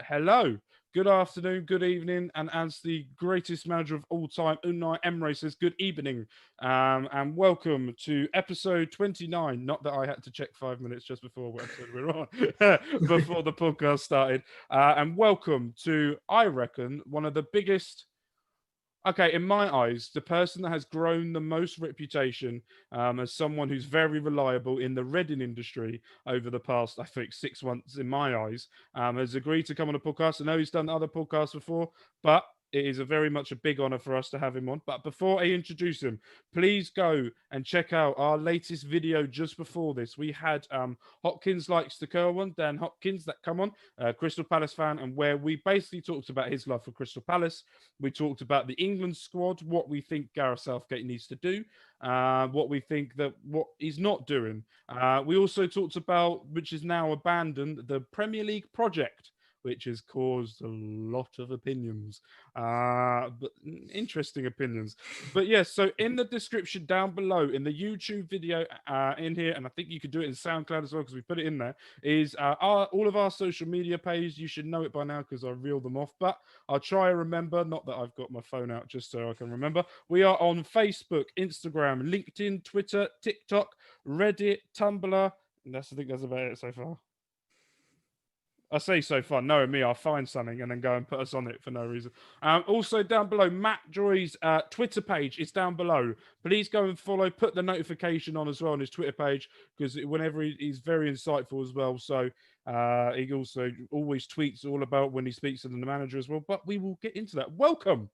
Hello, good afternoon, good evening, and as the greatest manager of all time, Unai Emery says, good evening, and welcome to episode 29. Not that I had to check 5 minutes just before what episode we're on, before the podcast started, and welcome to, I reckon, one of the biggest. Okay, in my eyes, the person that has grown the most reputation as someone who's very reliable in the Reading industry over the past, I think, 6 months, in my eyes, has agreed to come on a podcast. I know he's done other podcasts before, but it is a very much a big honor for us to have him on. But before I introduce him, please go and check out our latest video just before this. We had Hopkins Likes the Curl one, Dan Hopkins, that come on, Crystal Palace fan, and where we basically talked about his love for Crystal Palace. We talked about the England squad, what we think Gareth Southgate needs to do, what we think that what he's not doing. We also talked about, which is now abandoned, the Premier League project, which has caused a lot of opinions, but interesting opinions. But yes, so in the description down below, in the YouTube video in here, and I think you could do it in SoundCloud as well because we put it in there, is all of our social media pages. You should know it by now because I reeled them off, but I'll try and remember, not that I've got my phone out just so I can remember. We are on Facebook, Instagram, LinkedIn, Twitter, TikTok, Reddit, Tumblr. I think that's about it so far. I say so far, knowing me, I'll find something and then go and put us on it for no reason. Also down below, Matt Joy's Twitter page is down below. Please go and follow, put the notification on as well on his Twitter page, because whenever he's very insightful as well. So he also always tweets all about when he speaks to the manager as well. But we will get into that. Welcome.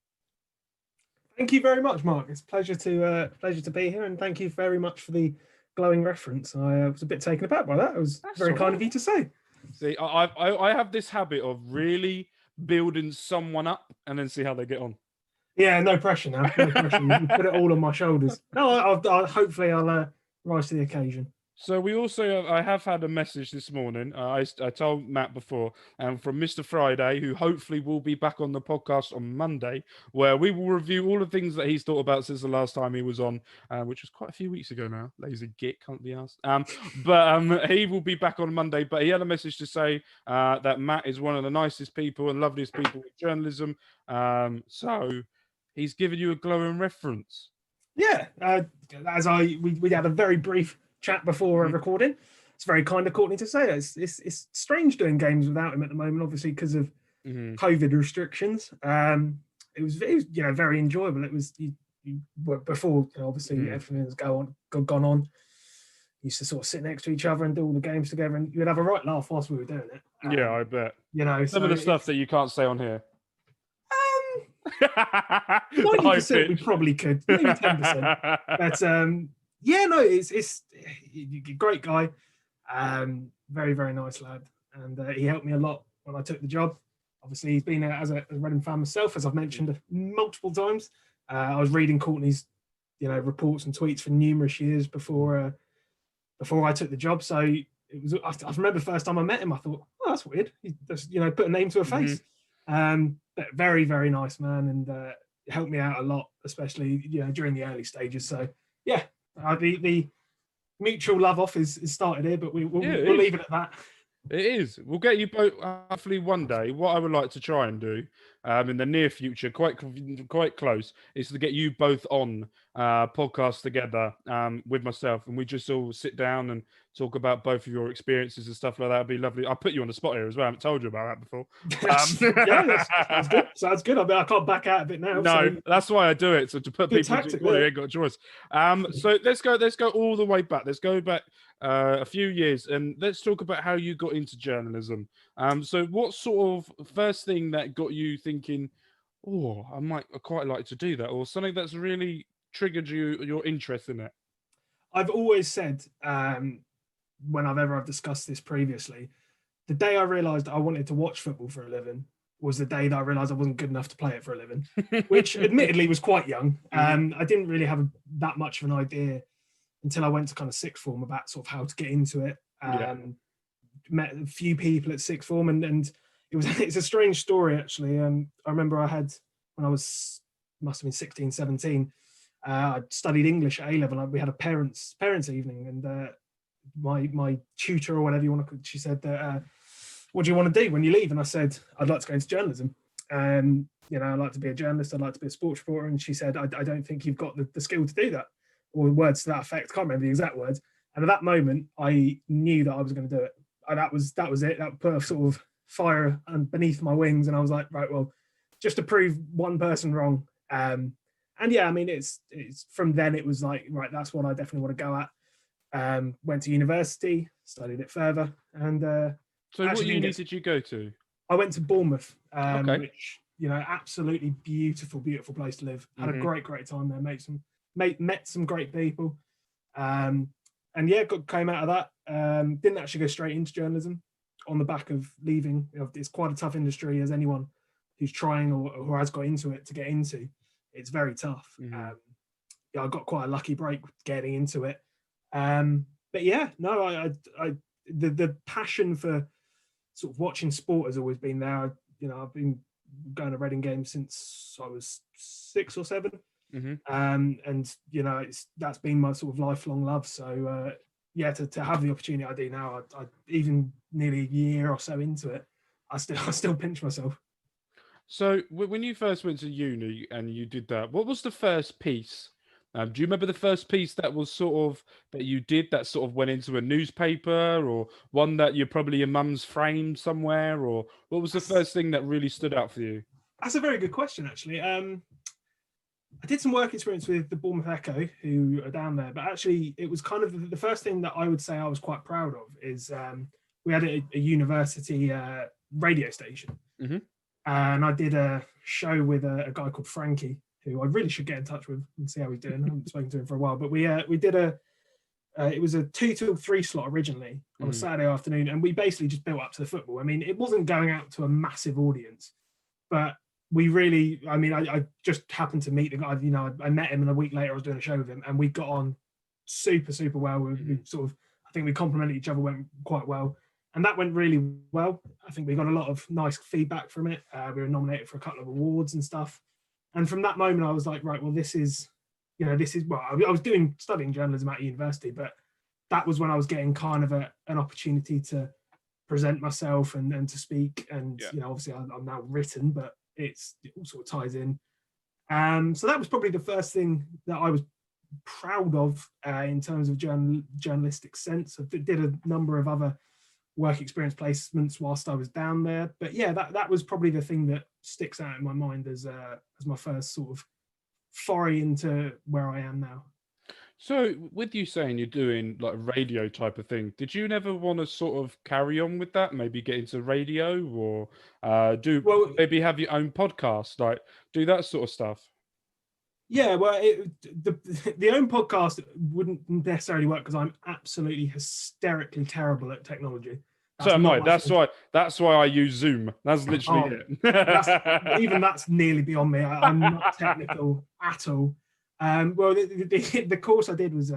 Thank you very much, Mark. It's a pleasure to be here, and thank you very much for the glowing reference. I was a bit taken aback by that. It was very kind of you to say. See, I have this habit of really building someone up and then see how they get on. Yeah, no pressure now. No pressure. You put it all on my shoulders. No, hopefully I'll rise to the occasion. So we also, I have had a message this morning. I told Matt before, from Mr. Friday, who hopefully will be back on the podcast on Monday, where we will review all the things that he's thought about since the last time he was on, which was quite a few weeks ago now. Lazy git, can't be asked. But he will be back on Monday. But he had a message to say that Matt is one of the nicest people and loveliest people in journalism. So he's given you a glowing reference. Yeah, we had a very brief chat before recording. It's very kind of Courtney to say. It's strange doing games without him at the moment, obviously because of COVID restrictions. It was very enjoyable. It was before obviously everything has gone on. We used to sort of sit next to each other and do all the games together, and you'd have a right laugh whilst we were doing it. Yeah, I bet. Some of the stuff that you can't say on here. 90% we probably could, maybe 10%. But it's a great guy, very, very nice lad, and he helped me a lot when I took the job. Obviously, he's been as a Reading fan myself, as I've mentioned multiple times. I was reading Courtney's, reports and tweets for numerous years before I took the job. So it was. I remember the first time I met him, I thought, oh, that's weird. He just, put a name to a face. But very, very nice man, and helped me out a lot, especially during the early stages. So yeah. The mutual love off is started here, but we'll leave it at that. It is. We'll get you both hopefully one day. What I would like to try and do in the near future, quite close, is to get you both on podcast together with myself, and we just all sit down and talk about both of your experiences and stuff like that. It'd be lovely. I'll put you on the spot here as well. I haven't told you about that before. Sounds good. Sounds good. I can't back out of it now. No, that's why I do it. So to put people you ain't got a choice. So let's go all the way back. Let's go back a few years, and let's talk about how you got into journalism. So what sort of first thing that got you thinking, oh, I might quite like to do that, or something that's really triggered your interest in it? I've always said, when I've discussed this previously, the day I realised I wanted to watch football for a living was the day that I realised I wasn't good enough to play it for a living, which admittedly was quite young. I didn't really have that much of an idea until I went to kind of sixth form about sort of how to get into it. Met a few people at sixth form, and it's a strange story actually. I remember I had, when I must have been 16, 17, I studied English at A-level. We had a parents evening, and my tutor, or whatever you want to call it, she said that what do you want to do when you leave? And I said, I'd like to go into journalism. I'd like to be a journalist. I'd like to be a sports reporter. And she said, I don't think you've got the skill to do that, or words to that effect. Can't remember the exact words. And at that moment, I knew that I was going to do it. And that was it. That put a sort of fire beneath my wings. And I was like, right, well, just to prove one person wrong. And yeah, I mean, it's from then it was like, right, that's what I definitely want to go at. Went to university, studied it further. And so what uni did you go to? I went to Bournemouth, which, absolutely beautiful, beautiful place to live. Had a great time there. Met some great people. And yeah, came out of that. Didn't actually go straight into journalism on the back of leaving. It's quite a tough industry, as anyone who's trying or who has got into it to get into. It's very tough. I got quite a lucky break getting into it. But yeah, no, the passion for sort of watching sport has always been there. I've been going to Reading games since I was 6 or 7. And that's been my sort of lifelong love. So to have the opportunity I do now, I even nearly a year or so into it, I still pinch myself. So when you first went to uni and you did that, what was the first piece? Do you remember the first piece that was that you did that sort of went into a newspaper, or one that you're probably your mum's framed somewhere, or what was the first thing that really stood out for you? That's a very good question, actually. I did some work experience with the Bournemouth Echo, who are down there, but actually it was kind of the first thing that I would say I was quite proud of is we had a university radio station. And I did a show with a guy called Frankie, who I really should get in touch with and see how he's doing. I haven't spoken to him for a while, but we did it was a 2 till 3 slot originally on a Saturday afternoon, and we basically just built up to the football. I mean, it wasn't going out to a massive audience, but we really, I just happened to meet the guy. I met him, and a week later I was doing a show with him, and we got on super, super well. We sort of, I think we complemented each other, went quite well. And that went really well. I think we got a lot of nice feedback from it. We were nominated for a couple of awards and stuff. And from that moment, I was like, right, well, this is, well, I was studying journalism at university, but that was when I was getting kind of an opportunity to present myself and to speak. And, obviously I'm now written, but it all sort of ties in. So that was probably the first thing that I was proud of in terms of journalistic sense. I did a number of other work experience placements whilst I was down there, but yeah, that was probably the thing that sticks out in my mind as my first sort of foray into where I am now. So with you saying you're doing like a radio type of thing, did you never want to sort of carry on with that, maybe get into radio, or maybe have your own podcast, like do that sort of stuff? Yeah, well, the own podcast wouldn't necessarily work because I'm absolutely hysterically terrible at technology. So am I. That's why I use Zoom. That's literally it. Even that's nearly beyond me. I'm not technical at all. Well, the course I did was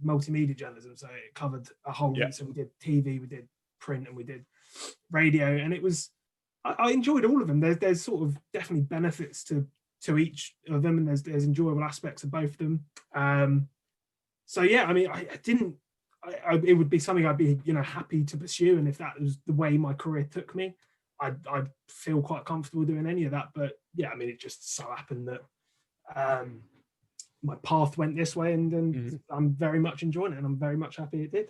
multimedia journalism, so it covered a whole. So we did TV, we did print, and we did radio, and it was. I enjoyed all of them. There's sort of definitely benefits to each of them, and there's enjoyable aspects of both of them. So yeah, I mean, it would be something I'd be happy to pursue, and if that was the way my career took me, I'd feel quite comfortable doing any of that. But yeah, I mean, it just so happened that my path went this way, and I'm very much enjoying it, and I'm very much happy it did.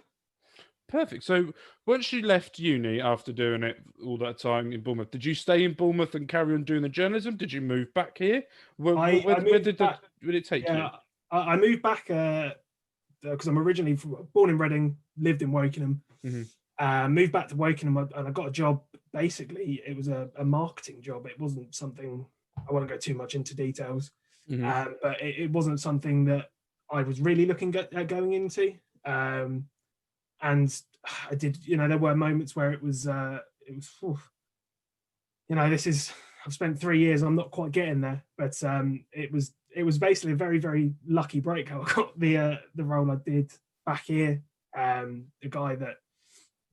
Perfect. So once you left uni after doing it all that time in Bournemouth, did you stay in Bournemouth and carry on doing the journalism? Did you move back here? Where did it take you? I moved back because I'm originally born in Reading, lived in Wokingham, moved back to Wokingham, and I got a job. Basically, it was a marketing job. It wasn't something, I won't go too much into details, but it wasn't something that I was really looking at going into. And I did, there were moments where it was, I've spent 3 years, I'm not quite getting there, but it was basically a very, very lucky break how I got the role I did back here. A guy that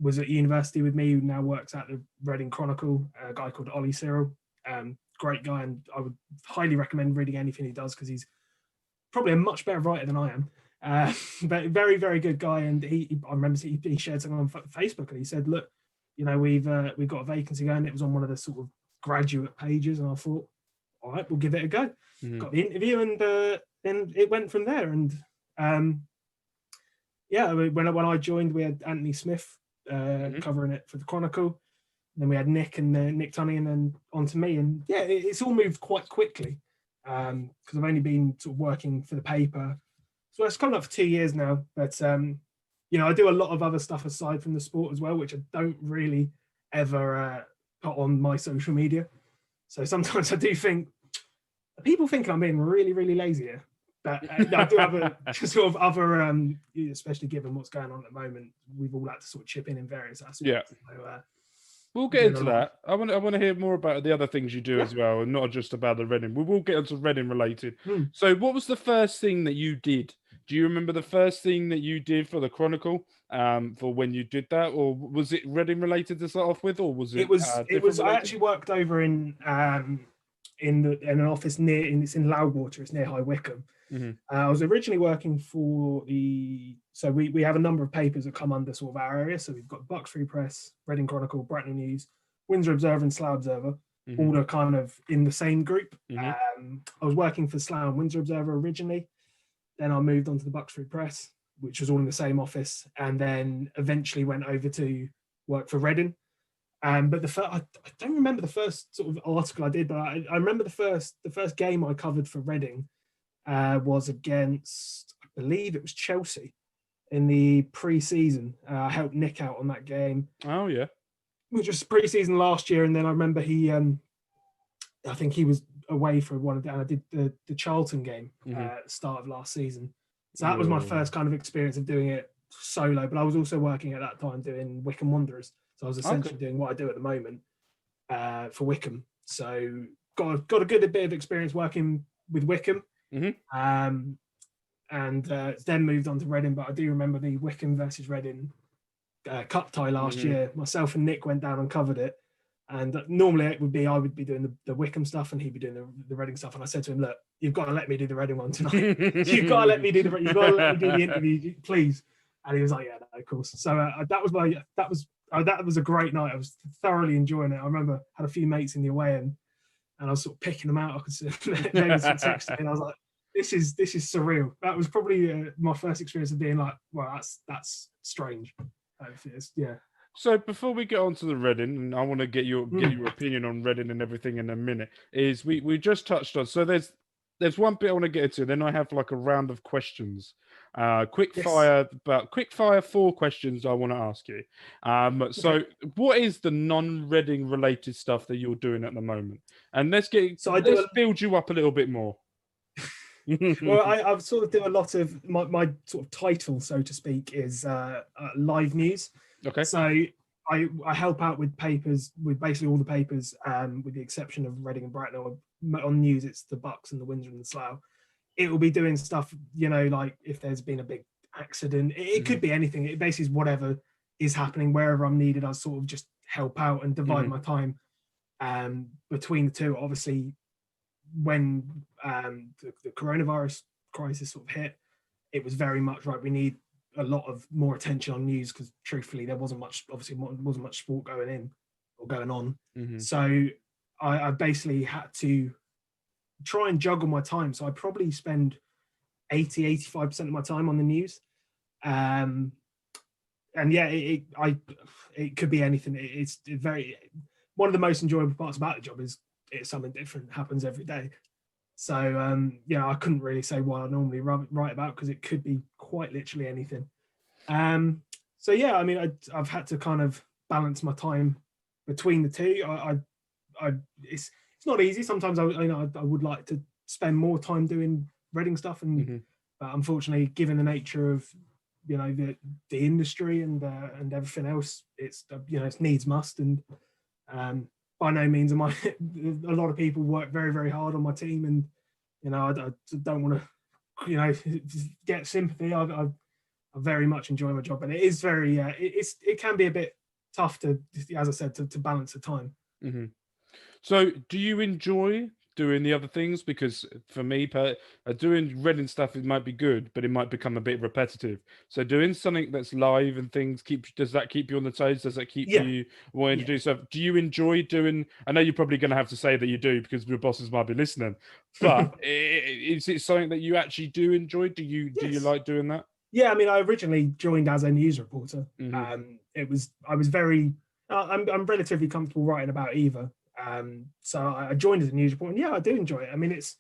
was at university with me who now works at the Reading Chronicle, a guy called Ollie Cyril, great guy, and I would highly recommend reading anything he does because he's probably a much better writer than I am. But very, very good guy, and I remember he shared something on Facebook, and he said, "Look, we've got a vacancy going. It was on one of the sort of graduate pages, and I thought, all right, we'll give it a go. Got the interview, and then it went from there. And when I joined, we had Anthony Smith covering it for the Chronicle. Then we had Nick Tunney, and then on to me. And yeah, it's all moved quite quickly because I've only been sort of working for the paper. So it's coming up for 2 years now. But, I do a lot of other stuff aside from the sport as well, which I don't really ever put on my social media. So sometimes I do think, are people thinking I'm being really, really lazy here? But I do have a sort of other, especially given what's going on at the moment, we've all had to sort of chip in various aspects. Yeah. So, we'll get into that. I want to hear more about the other things you do as well, and not just about the Reading. We will get into Reading related. So what was the first thing that you did? Do you remember the first thing that you did for the Chronicle for when you did that? Or was it Reading related to start off with, or was it? It was. I actually worked over in an office it's in Loudwater. It's near High Wycombe. I was originally working for so we have a number of papers that come under sort of our area. So we've got Bucks Free Press, Reading Chronicle, Bracknell News, Windsor Observer and Slough Observer, all are kind of in the same group. I was working for Slough and Windsor Observer originally. Then I moved on to the Bucks Free Press, which was all in the same office, and then eventually went over to work for Reading. But I don't remember the first sort of article I did, but I remember the first game I covered for Reading was against, I believe it was Chelsea in the pre-season. I helped Nick out on that game. Oh yeah, which was pre-season last year, and then I remember I think he was away for one of the. And I did the Charlton game at the start of last season. So that was my first kind of experience of doing it solo. But I was also working at that time doing Wycombe Wanderers. So I was essentially doing what I do at the moment for Wycombe. So got a good bit of experience working with Wycombe. And then moved on to Reading. But I do remember the Wycombe versus Reading cup tie last year. Myself and Nick went down and covered it. And normally I would be doing the Wycombe stuff and he'd be doing the Reading stuff. And I said to him, look, you've got to let me do the Reading one tonight. You've got to let me do the interview, please. And he was like, yeah, no, of course. So that was a great night. I was thoroughly enjoying it. I remember I had a few mates in the away and I was sort of picking them out. I could see they were sort of texting me and I was like, this is surreal. That was probably my first experience of being like, well, that's strange. Yeah. So before we get on to the Reading, and I want to get your opinion on Reading and everything in a minute, is we just touched on. So there's one bit I want to get into, then I have like a round of questions. Quick fire 4 questions I want to ask you. So what is the non-Reading related stuff that you're doing at the moment? And let's build you up a little bit more. Well, I sort of do a lot of my sort of title, so to speak, is live news. Okay. So I help out with papers, with basically all the papers, with the exception of Reading and Bracknell. On news, it's the Bucks and the Windsor and the Slough. It will be doing stuff, like if there's been a big accident, it could be anything. It basically is whatever is happening, wherever I'm needed. I sort of just help out and divide my time between the two. Obviously, when the coronavirus crisis sort of hit, it was very much right. We need a lot of more attention on news because truthfully there wasn't much sport going on. So I basically had to try and juggle my time. So I probably spend 85% of my time on the news. And yeah, it could be anything. It's very, one of the most enjoyable parts about the job is it's something different happens every day. So I couldn't really say what I normally write about because it could be quite literally anything. So yeah, I mean, I've had to kind of balance my time between the two. It's not easy. Sometimes I would like to spend more time doing Reading stuff, but unfortunately, given the nature of the industry and everything else, it's it's needs must. And by no means am I. A lot of people work very, very hard on my team, and I don't want to get sympathy. I very much enjoy my job, and it is very it can be a bit tough to, as I said, to balance the time. So do you enjoy doing the other things? Because for me, doing Reading stuff, it might be good, but it might become a bit repetitive. So doing something that's live and things does that keep you on the toes? Does that keep you wanting to do stuff? Do you enjoy doing? I know you're probably going to have to say that you do because your bosses might be listening, but is it something that you actually do enjoy? Do you like doing that? Yeah, I mean, I originally joined as a news reporter. Mm-hmm. I was very, I'm relatively comfortable writing about either. So I joined as a news reporter, and yeah, I do enjoy it. I mean, it's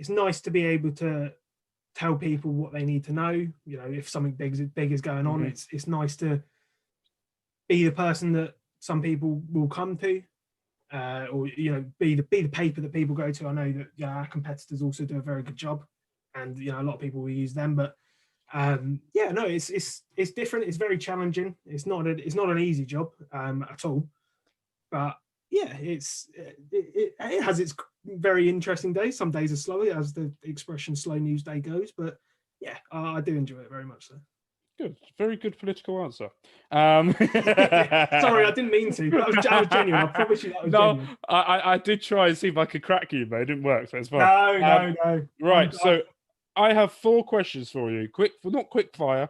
nice to be able to tell people what they need to know. You know, if something big is going on, it's nice to be the person that some people will come to, or you know, be the paper that people go to. I know that our competitors also do a very good job, and you know, a lot of people will use them, but. Yeah, no, it's different. It's very challenging. It's not an easy job at all. But yeah, it has its very interesting days. Some days are slower, as the expression "slow news day" goes. But yeah, I do enjoy it very much. So. Good, very good political answer. Sorry, I didn't mean to. That was genuine. I promise you that was genuine. I did try and see if I could crack you, but it didn't work. So it's fine. No. Right, so. I have 4 questions for you. Not quick fire.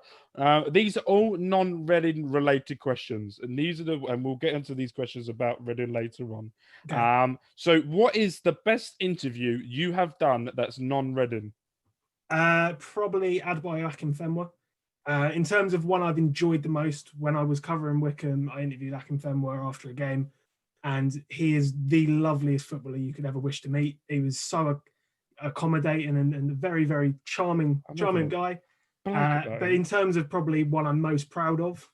These are all non-Reading related questions, and and we'll get into these questions about Reading later on. Okay. So, what is the best interview you have done that's non-Reading? Probably Adboy Akinfenwa. In terms of one I've enjoyed the most, when I was covering Wickham, I interviewed Akinfenwa after a game, and he is the loveliest footballer you could ever wish to meet. He was so accommodating and a very, very charming guy. But in terms of probably one I'm most proud of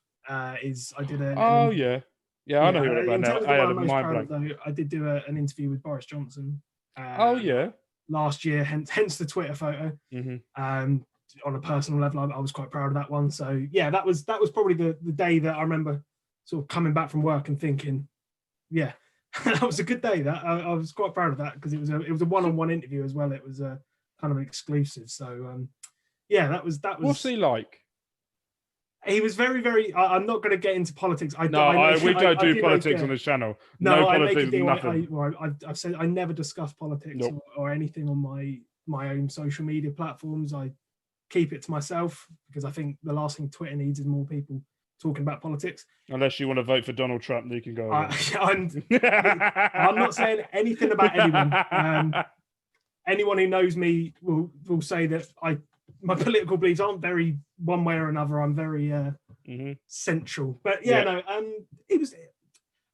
is I did a. I know who about now. I had a mind blank. Though, I did do an interview with Boris Johnson. Last year, hence the Twitter photo. On a personal level, I was quite proud of that one. So yeah, that was probably the day that I remember sort of coming back from work and thinking, yeah. That was a good day. That I was quite proud of that because it was a one-on-one interview as well. It was a kind of exclusive. So yeah, that was. What's he like? He was very, very. I'm not going to get into politics. We don't do politics on this channel. No politics, nothing. I've said I never discuss politics or anything on my own social media platforms. I keep it to myself because I think the last thing Twitter needs is more people talking about politics. Unless you want to vote for Donald Trump, then you can go. I'm not saying anything about anyone. Anyone who knows me will say that my political beliefs aren't very one way or another. I'm very central. But it was.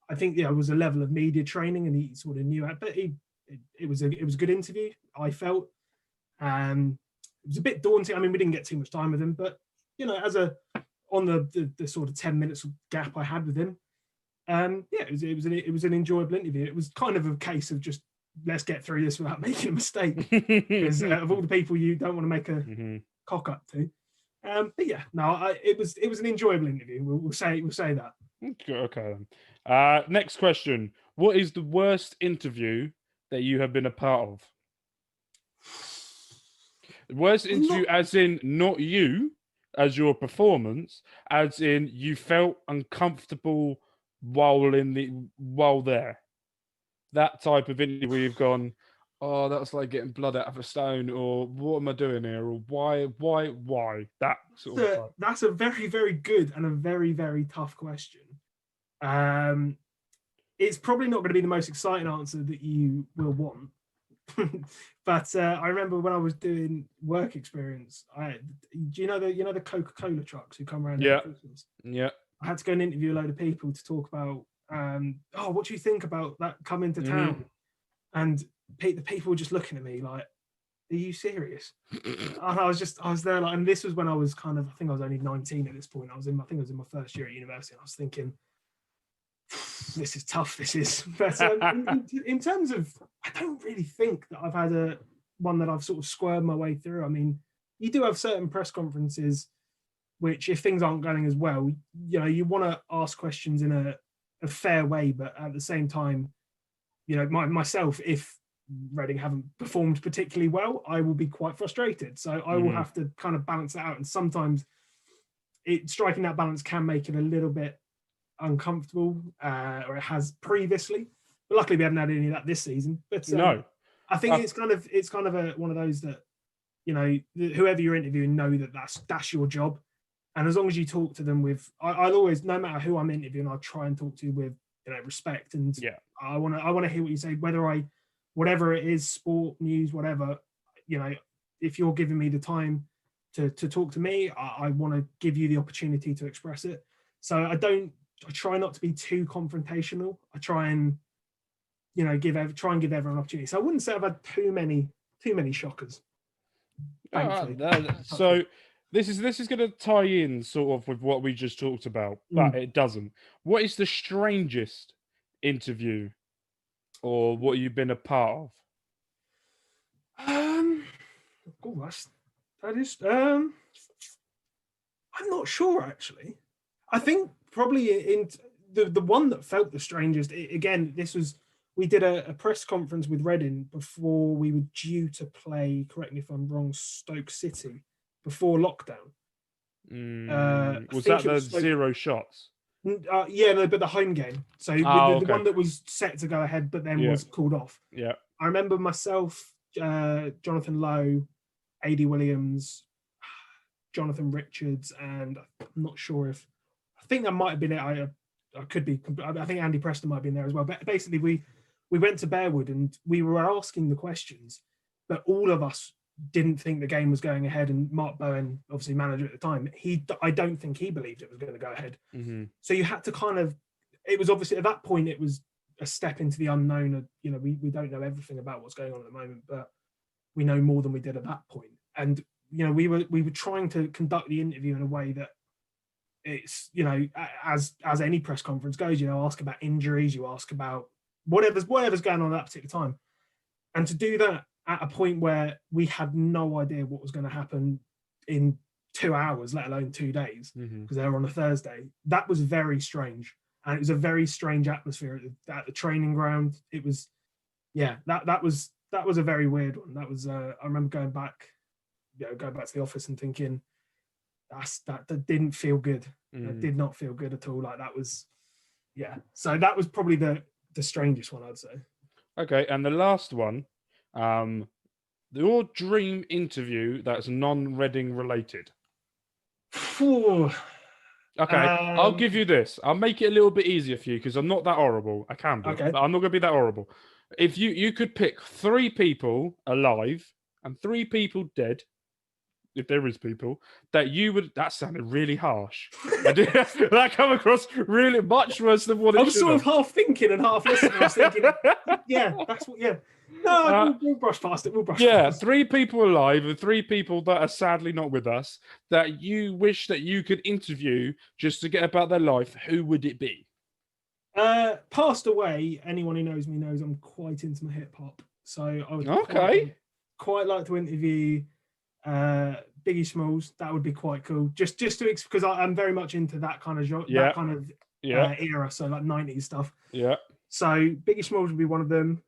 I think it was a level of media training, and he sort of knew it. But it was a good interview. I felt. It was a bit daunting. I mean, we didn't get too much time with him, but on the sort of 10 minutes gap I had with him, it was an enjoyable interview. It was kind of a case of just let's get through this without making a mistake, because of all the people you don't want to make a cock up to. But yeah, no, it was an enjoyable interview. We'll say that. Okay. Then. Next question: what is the worst interview that you have been a part of? Worst interview, as in not you. As your performance, as in you felt uncomfortable while there. That type of interview where you've gone, oh, that's like getting blood out of a stone, or what am I doing here, or why? That sort of. That's a very, very good and a very, very tough question. It's probably not going to be the most exciting answer that you will want. But I remember when I was doing work experience, do you know the Coca-Cola trucks who come around at Christmas? Yeah. I had to go and interview a load of people to talk about what do you think about that coming to town? And the people were just looking at me like, are you serious? And I was there like, and this was when I was I think I was only 19 at this point. I think I was in my first year at university, and I was thinking, this is tough. This is, but in terms of, I don't really think that I've had one that I've sort of squirmed my way through. I mean, you do have certain press conferences which, if things aren't going as well, you want to ask questions in a fair way, but at the same time, myself, if Reading haven't performed particularly well, I will be quite frustrated. So I will have to kind of balance that out, and sometimes striking that balance can make it a little bit uncomfortable, or it has previously, but luckily we haven't had any of that this season. But no, I think it's kind of one of those that, you know, whoever you're interviewing know that that's your job. And as long as you talk to them with, I'll always, no matter who I'm interviewing, I'll try and talk to with, you know, respect. And I want to hear what you say, whatever it is, sport, news, whatever, you know, if you're giving me the time to talk to me, I want to give you the opportunity to express it. So I try not to be too confrontational. I try and, you know, give everyone an opportunity. So I wouldn't say I've had too many shockers. So this is going to tie in sort of with what we just talked about, but it doesn't. What is the strangest interview or what you've been a part of? That is. I'm not sure actually. I think probably in the one that felt the strangest. Again, we did a press conference with Reading before we were due to play. Correct me if I'm wrong. Stoke City before lockdown. Was that the 0 shots? Yeah, no, but the home game. So the one that was set to go ahead, but then was called off. Yeah, I remember myself, Jonathan Lowe, AD Williams, Jonathan Richards, and I'm not sure if I think that might have been it. I could be. I think Andy Preston might have been there as well. But basically, we went to Bearwood and we were asking the questions, but all of us didn't think the game was going ahead. And Mark Bowen, obviously manager at the time, I don't think he believed it was going to go ahead. Mm-hmm. So you had to kind of. It was obviously at that point it was a step into the unknown. You know, we don't know everything about what's going on at the moment, but we know more than we did at that point. And you know, we were trying to conduct the interview in a way that it's, you know, as any press conference goes, you know, ask about injuries, you ask about whatever's going on at that particular time. And to do that at a point where we had no idea what was going to happen in 2 hours, let alone 2 days, because they were on a Thursday, that was very strange. And it was a very strange atmosphere at the training ground. It was, that was a very weird one. That was, I remember going back to the office and thinking, that didn't feel good. That did not feel good at all. Like that was, So that was probably the strangest one, I'd say. Okay, and the last one, your dream interview that's non-Reading related. Okay, I'll give you this. I'll make it a little bit easier for you because I'm not that horrible. I can be, but I'm not going to be that horrible. If you could pick 3 people alive and 3 people dead, if there is people, that you would... That sounded really harsh. That come across really much worse than what it should. I was sort of half thinking and half listening. I was thinking, that's what... Yeah. No, we'll brush past it. We'll brush past it. 3 people alive and 3 people that are sadly not with us that you wish that you could interview just to get about their life. Who would it be? Passed away. Anyone who knows me knows I'm quite into my hip hop. So I would quite like to interview Biggie Smalls. That would be quite cool. Just to because I'm very much into that kind of genre, that kind of era. So like 90s stuff. Yeah. So Biggie Smalls would be one of them.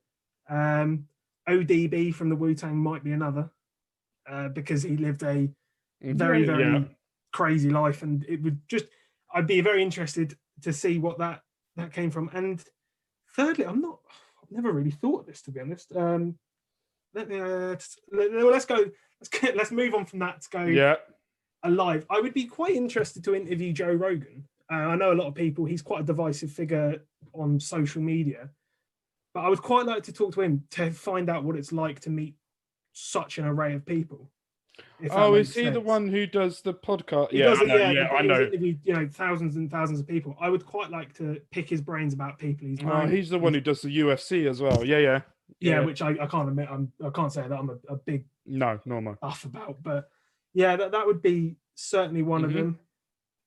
ODB from the Wu-Tang might be another, because he lived a very, very crazy life, and it would I'd be very interested to see what that came from. And thirdly, I've never really thought of this, to be honest. Let's move on from that to go alive. I would be quite interested to interview Joe Rogan. I know a lot of people, he's quite a divisive figure on social media. But I would quite like to talk to him to find out what it's like to meet such an array of people. Is he the one who does the podcast? I know. Interviewed, you know, thousands and thousands of people. I would quite like to pick his brains about people he's known. He's the one who does the UFC as well. Yeah, which I can't admit. I can't say that I'm a big buff about. But yeah, that would be certainly one of them.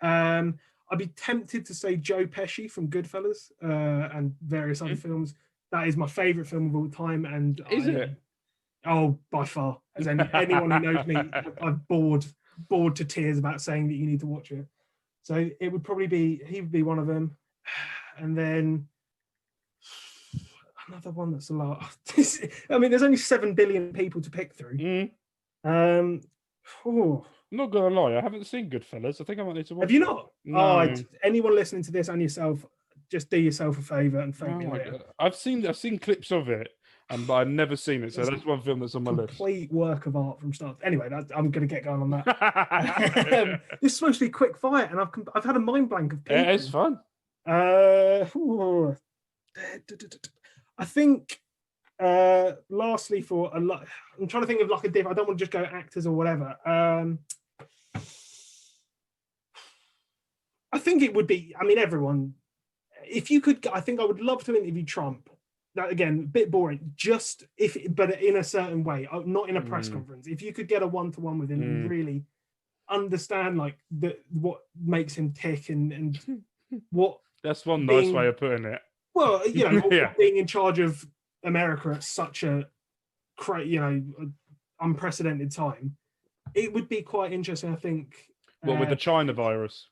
I'd be tempted to say Joe Pesci from Goodfellas and various other films. That is my favourite film of all time. And is it? Oh, by far. As anyone who knows me, I'm bored to tears about saying that you need to watch it. So it would probably be, he would be one of them. And then another one that's a lot. I mean, there's only 7 billion people to pick through. I'm not gonna lie, I haven't seen Goodfellas. I think I might need to watch. Have you not? No. Anyone listening to this and yourself, just do yourself a favour and thank me later. I've seen clips of it, but I've never seen it. So that's one film that's on my list. Complete work of art from start. Anyway, I'm going to get going on that. This is supposed to be quick fire, and I've had a mind blank of people. Yeah, it's fun. I think. Lastly, for a lot, I'm trying to think of like a diff. I don't want to just go actors or whatever. I think it would be. I mean, everyone. If you could, I think I would love to interview Trump. That again, a bit boring. Just but in a certain way, not in a press conference. If you could get a one-to-one with him and really understand like what makes him tick and what. That's one nice way of putting it. Well, you know, being in charge of America at such a unprecedented time, it would be quite interesting. I think. What with the China virus?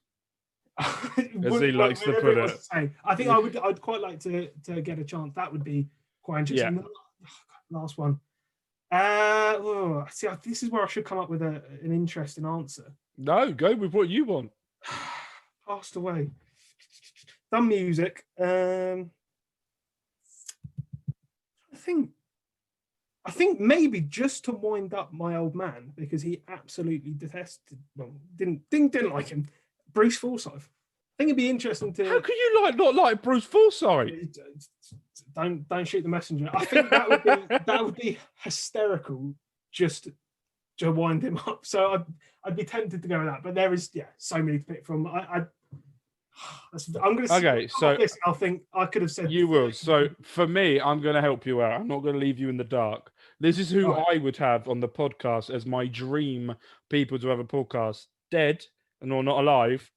As he likes to put it. I think I'd quite like to get a chance. That would be quite interesting. Yeah. Last one. See, this is where I should come up with an interesting answer. No, go with what you want. Passed away. Done music. I think maybe just to wind up my old man, because he absolutely didn't like him. Bruce Forsyth. I think it'd be interesting to. How can you not like Bruce Forsyth? Don't shoot the messenger. I think that would be hysterical just to wind him up. So I'd be tempted to go with that, but there is so many to pick from. I'm going to. Okay, so I think I could have said you will. So for me, I'm going to help you out. I'm not going to leave you in the dark. This is who I would have on the podcast as my dream people to have a podcast. Dead. No, not alive,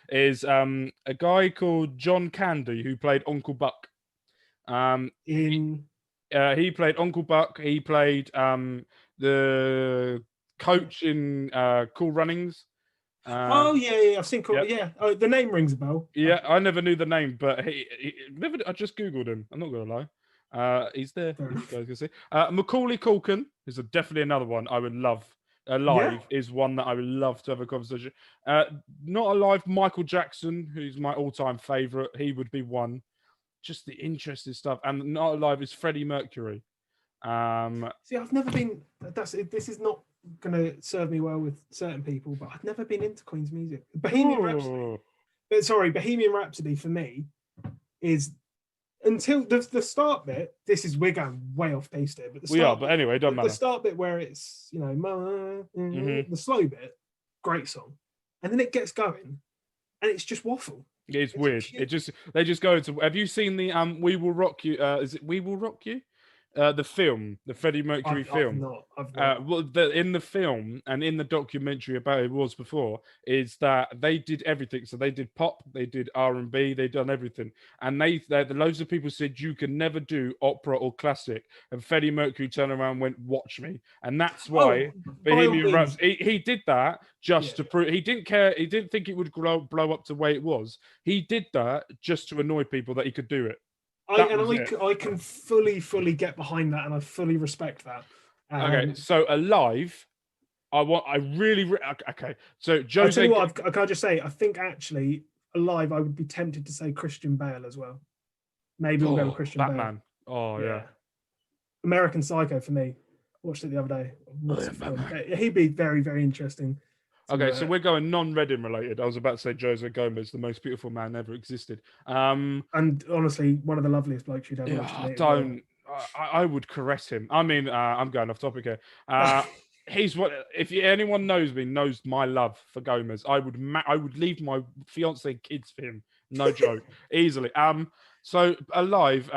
is a guy called John Candy who played Uncle Buck. He played Uncle Buck. He played the coach in Cool Runnings. I've seen Cool. Yep. Yeah, the name rings a bell. Yeah, I never knew the name, but I just googled him. I'm not gonna lie. He's there. You guys can see. Macaulay Culkin is definitely another one I would love. Alive is one that I would love to have a conversation. Not alive, Michael Jackson, who's my all-time favorite. He would be one. Just the interesting stuff. And not alive is Freddie Mercury. See, I've never been. This is not going to serve me well with certain people, but I've never been into Queen's music. Bohemian Rhapsody for me is. Until the start bit, we're going way off pace here, but but anyway, it doesn't matter. The start bit where it's the slow bit, great song, and then it gets going, and it's just waffle. It's weird. They just go into. Have you seen the "We Will Rock You"? Is it "We Will Rock You"? The film, the Freddie Mercury film. I've not. In the film and in the documentary about it was before, is that they did everything. So they did pop, they did R&B, they done everything. And loads of people said you can never do opera or classic. And Freddie Mercury turned around and went, "Watch me." And that's why Bohemian Rhapsody. He did that just to prove he didn't care. He didn't think it would blow up the way it was. He did that just to annoy people that he could do it. I can fully get behind that, and I fully respect that. Okay, so Alive, okay. So Jose, can I just say, I think actually Alive, I would be tempted to say Christian Bale as well. Maybe we'll go with Christian Batman. Bale. Oh yeah. American Psycho for me. Watched it the other day. He'd be very, very interesting. Okay, so we're going non-Reading related. I was about to say Jose Gomez, the most beautiful man ever existed. And honestly, one of the loveliest blokes you'd ever meet. I would caress him. I mean, I'm going off topic here. He's what? If anyone knows me, knows my love for Gomez. I would leave my fiance and kids for him. No joke, easily. So Alive.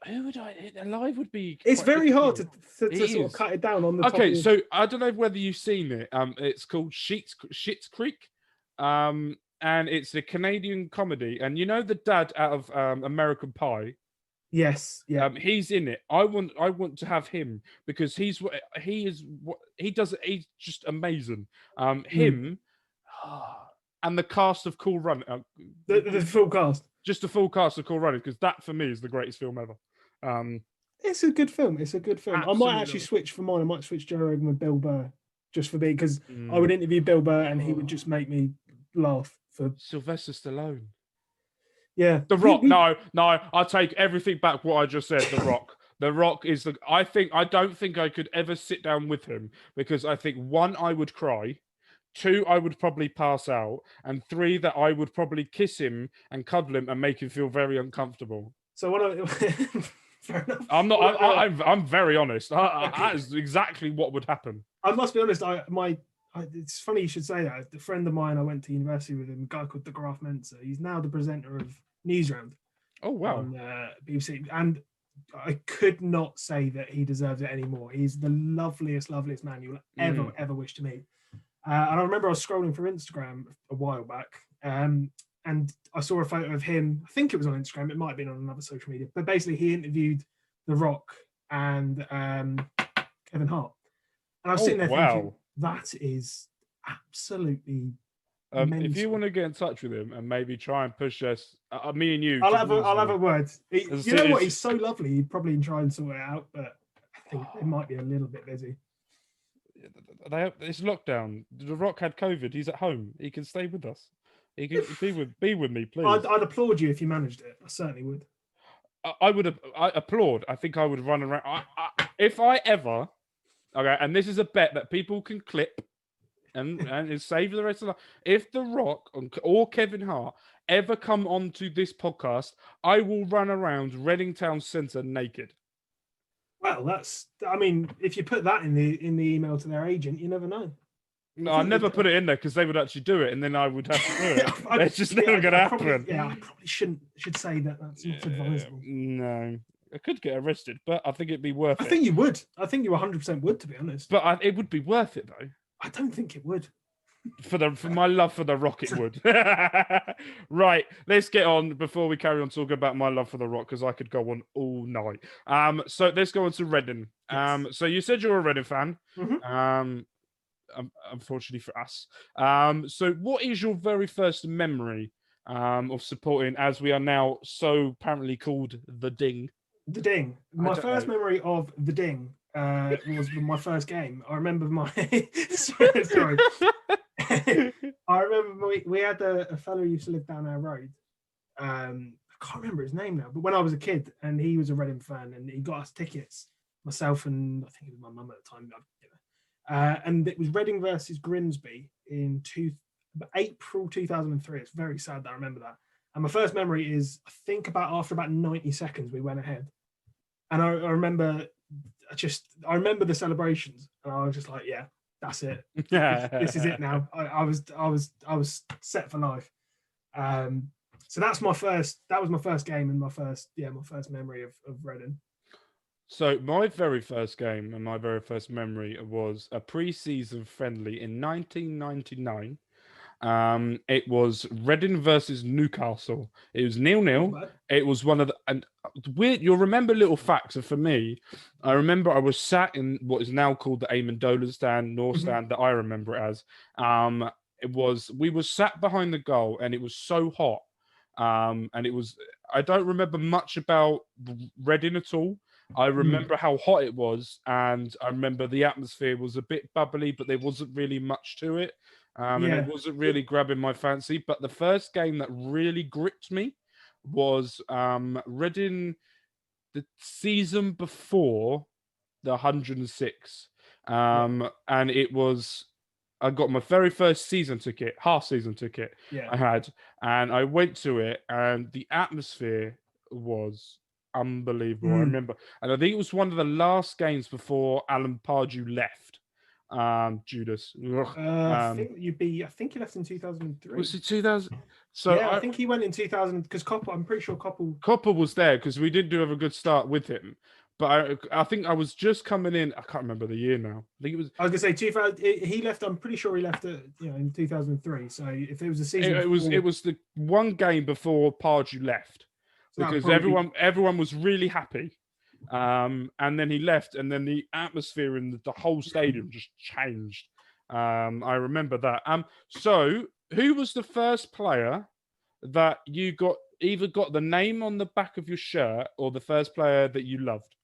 Who would Alive would be? It's very hard to sort of cut it down on the. Okay, so I don't know whether you've seen it. It's called Schitt's Creek, and it's a Canadian comedy. And you know the dad out of American Pie. Yes, yeah. He's in it. I want to have him because he's just amazing. Him and the cast of Cool Running. The full cast. Just the full cast of Cool Running, because that for me is the greatest film ever. It's a good film. I might actually switch for mine. I might switch Joe Rogan with Bill Burr just for me, because I would interview Bill Burr and he would just make me laugh. For Sylvester Stallone. Yeah. The Rock. No, I take everything back. What I just said. The Rock. The Rock is the. I don't think I could ever sit down with him because I think one, I would cry. Two, I would probably pass out, and three, that I would probably kiss him and cuddle him and make him feel very uncomfortable. So what? Fair enough. I'm not. I'm very honest. That is exactly what would happen. I must be honest. It's funny you should say that. A friend of mine, I went to university with him, a guy called De Graaf Mensa. He's now the presenter of Newsround. Oh wow! On BBC, and I could not say that he deserves it anymore. He's the loveliest man you'll ever wish to meet. And I remember I was scrolling through Instagram a while back, and I saw a photo of him. I think it was on Instagram. It might have been on another social media. But basically, he interviewed The Rock and Kevin Hart. And I was sitting there thinking, that is absolutely if you want to get in touch with him and maybe try and push us, me and you. I'll have a word. You know what? He's so lovely. He'd probably try and sort it out, but I think they might be a little bit busy. It's lockdown. The Rock had COVID. He's at home. He can stay with us. He can be with me, please. I'd applaud you if you managed it. I certainly would. I applaud. I think I would run around. If I ever, okay, and this is a bet that people can clip and save the rest of the. If The Rock or Kevin Hart ever come onto this podcast, I will run around Reading Town Centre naked. Well, I mean, if you put that in the email to their agent, you never know. No, I never put it in there because they would actually do it, and then I would have to do it. It's just never going to happen. I probably should say that that's not advisable. No, I could get arrested, but I think it'd be worth it. I think you would. I think you 100% would, to be honest. But it would be worth it, though. I don't think it would. For my love for The Rock, it would. Right, let's get on before we carry on talking about my love for The Rock, because I could go on all night. So let's go on to Reading. Yes. So you said you're a Reading fan. Mm-hmm. Unfortunately for us. So what is your very first memory of supporting, as we are now so apparently called, the Ding? The Ding. My first memory of the Ding was my first game. I remember sorry. I remember we had a fellow who used to live down our road. I can't remember his name now, but when I was a kid, and he was a Reading fan, and he got us tickets, myself and I think it was my mum at the time. And it was Reading versus Grimsby in April 2003. It's very sad that I remember that. And my first memory is, I think after about 90 seconds, we went ahead. And I remember the celebrations, and I was just like, yeah, that's it. This is it now. I was set for life. So that was my first game and my first memory of Reading. So my very first game and my very first memory was a pre-season friendly in 1999. It was Reading versus Newcastle. It was 0-0. It was one of the, and weird. You'll remember little facts. And for me, I remember I was sat in what is now called the Amendola stand, North stand, that I remember it as. We were sat behind the goal, and it was so hot. And it was, I don't remember much about Reading at all. I remember how hot it was, and I remember the atmosphere was a bit bubbly, but there wasn't really much to it. And it wasn't really grabbing my fancy. But the first game that really gripped me was Reading the season before the 106. And it was, I got my very first season ticket, half season ticket I had. And I went to it, and the atmosphere was unbelievable. I remember, and I think it was one of the last games before Alan Pardew left. Judas. I think he left in 2003. Was it 2000? So yeah, I think he went in 2000 because Copper. I'm pretty sure Copper was there because we didn't have a good start with him. But I think I was just coming in. I can't remember the year now. I think it was. I was gonna say 2000. He left. I'm pretty sure he left in 2003. So if it was a season, it was the one game before Pardew left, because everyone was really happy. And then he left, and then the atmosphere in the whole stadium just changed. I remember that. So who was the first player that you either got the name on the back of your shirt, or the first player that you loved?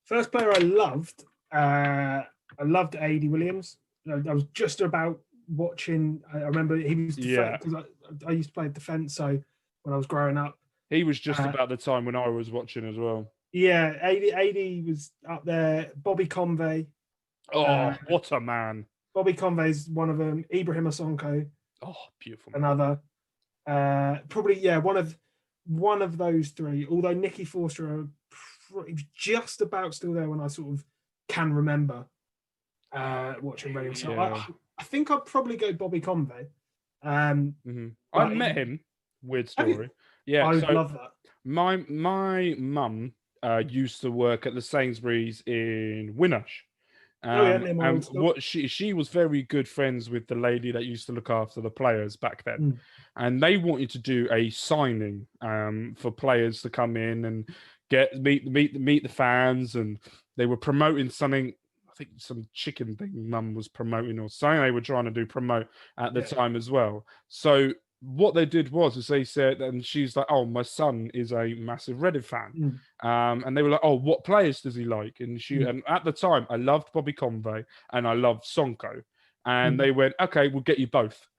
First player I loved A.D. Williams. I was just about watching. I remember he was because I used to play defence. So when I was growing up, He was just about the time when I was watching as well. Yeah, AD was up there. Bobby Convey. Oh, what a man! Bobby Convey's one of them. Ibrahim Osonko. Oh, beautiful. Another. Probably one of those three. Although Nicky Forster just about still there when I sort of can remember watching Reading. So I think I'd probably go Bobby Convey. I met him. Weird story. Yeah, I love that. My mum used to work at the Sainsbury's in Winnersh. And what she was very good friends with the lady that used to look after the players back then, and they wanted to do a signing for players to come in and meet the fans, and they were promoting something. I think some chicken thing Mum was promoting, or something they were trying to promote at the time as well. So what they did was they said, and she's like, "Oh, my son is a massive Reading fan," and they were like, "Oh, what players does he like?" And and at the time, I loved Bobby Convey and I loved Sonko, and they went, "Okay, we'll get you both."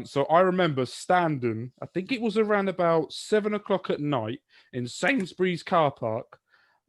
So I remember standing, I think it was around about 7:00 at night in Sainsbury's car park,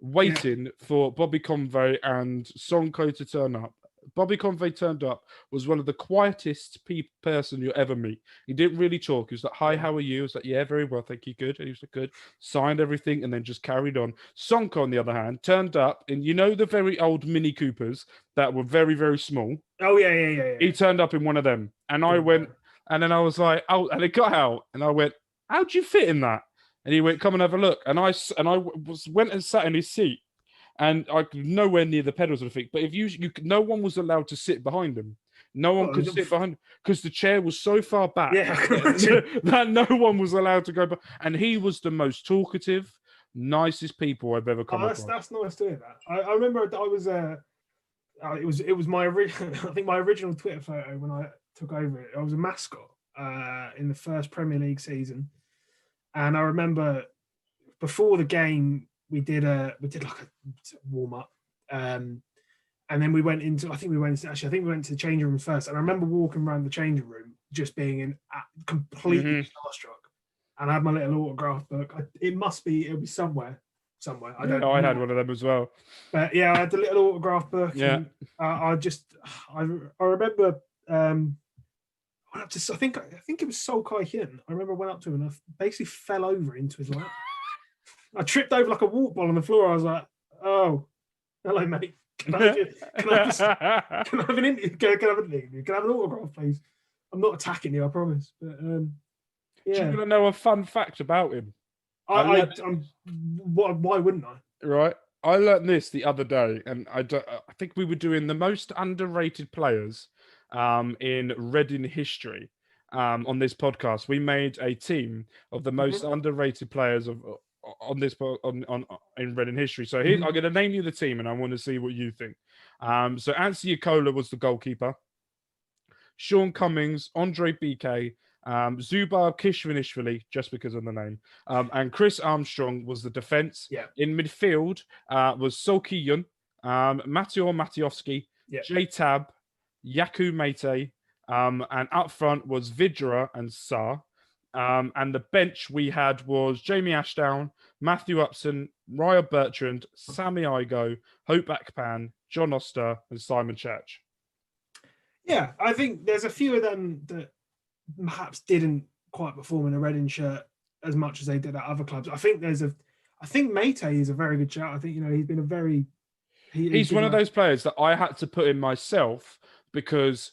waiting for Bobby Convey and Sonko to turn up. Bobby Convey turned up, was one of the quietest person you'll ever meet. He didn't really talk. He was like, "Hi, how are you?" I was like, "Yeah, very well, thank you, good." And he was like, "Good." Signed everything and then just carried on. Sonko, on the other hand, turned up in, the very old Mini Coopers that were very, very small. Oh, yeah. He turned up in one of them. And I went, and then I was like, "Oh," and it got out. And I went, "How'd you fit in that?" And he went, "Come and have a look." And I went and sat in his seat. And I could nowhere near the pedals of the feet. But if you no one was allowed to sit behind him. No one could sit behind because the chair was so far back that no one was allowed to go back. And he was the most talkative, nicest people I've ever come across. That's nice to hear that. I remember I was it was my original I think my original Twitter photo when I took over it. I was a mascot in the first Premier League season. And I remember before the game we did like a warm up, and then we went into. I think we went to the changing room first. And I remember walking around the changing room, just being completely starstruck. And I had my little autograph book. It'll be somewhere. I don't know. I had one of them as well. But yeah, I had the little autograph book. Yeah. And, I remember. I went up to. I think it was Sol Kai Hyun. I remember I went up to him and I basically fell over into his lap. I tripped over like a walk ball on the floor. I was like, "Oh, hello, mate. Can I have an autograph, please? I'm not attacking you, I promise." But Do you want to know a fun fact about him? Why wouldn't I? Right. I learned this the other day, and I think we were doing the most underrated players in Reading history on this podcast. We made a team of the most underrated players in Reading history. So I'm going to name you the team, and I want to see what you think. So Ansi Yakola was the goalkeeper. Sean Cummings, Andre BK, Zubar Kishvanishvili, just because of the name, and Chris Armstrong was the defence. Yeah. In midfield was Sol Ki-yun, Mateo Matiovsky, Jay Tab, Yaku Mate, and up front was Vidra and Sa. And the bench we had was Jamie Ashdown, Matthew Upson, Raya Bertrand, Sammy Igo, Hope Akpan, John Oster, and Simon Church. Yeah, I think there's a few of them that perhaps didn't quite perform in a Reading shirt as much as they did at other clubs. I think Mate is a very good shout. I think he's been a very he's one of those players that I had to put in myself because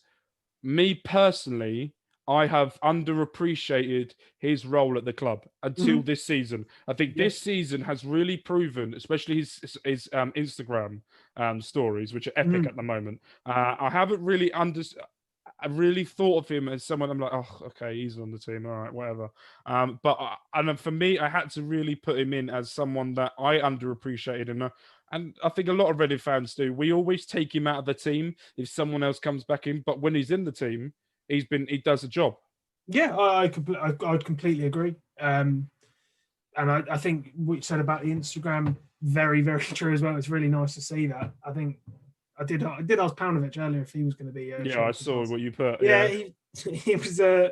me personally, I have underappreciated his role at the club until this season. I think this season has really proven, especially his Instagram stories, which are epic at the moment. I haven't really I really thought of him as someone I'm like, "Oh, okay, he's on the team. All right, whatever." But for me, I had to really put him in as someone that I underappreciated. And I think a lot of Reading fans do. We always take him out of the team if someone else comes back in. But when he's in the team, he does a job. Yeah, I'd completely agree. And I think what you said about the Instagram, very, very true as well. It's really nice to see that. I think I did ask Paunovic earlier if he was going to be. I saw what you put. Yeah, he was. I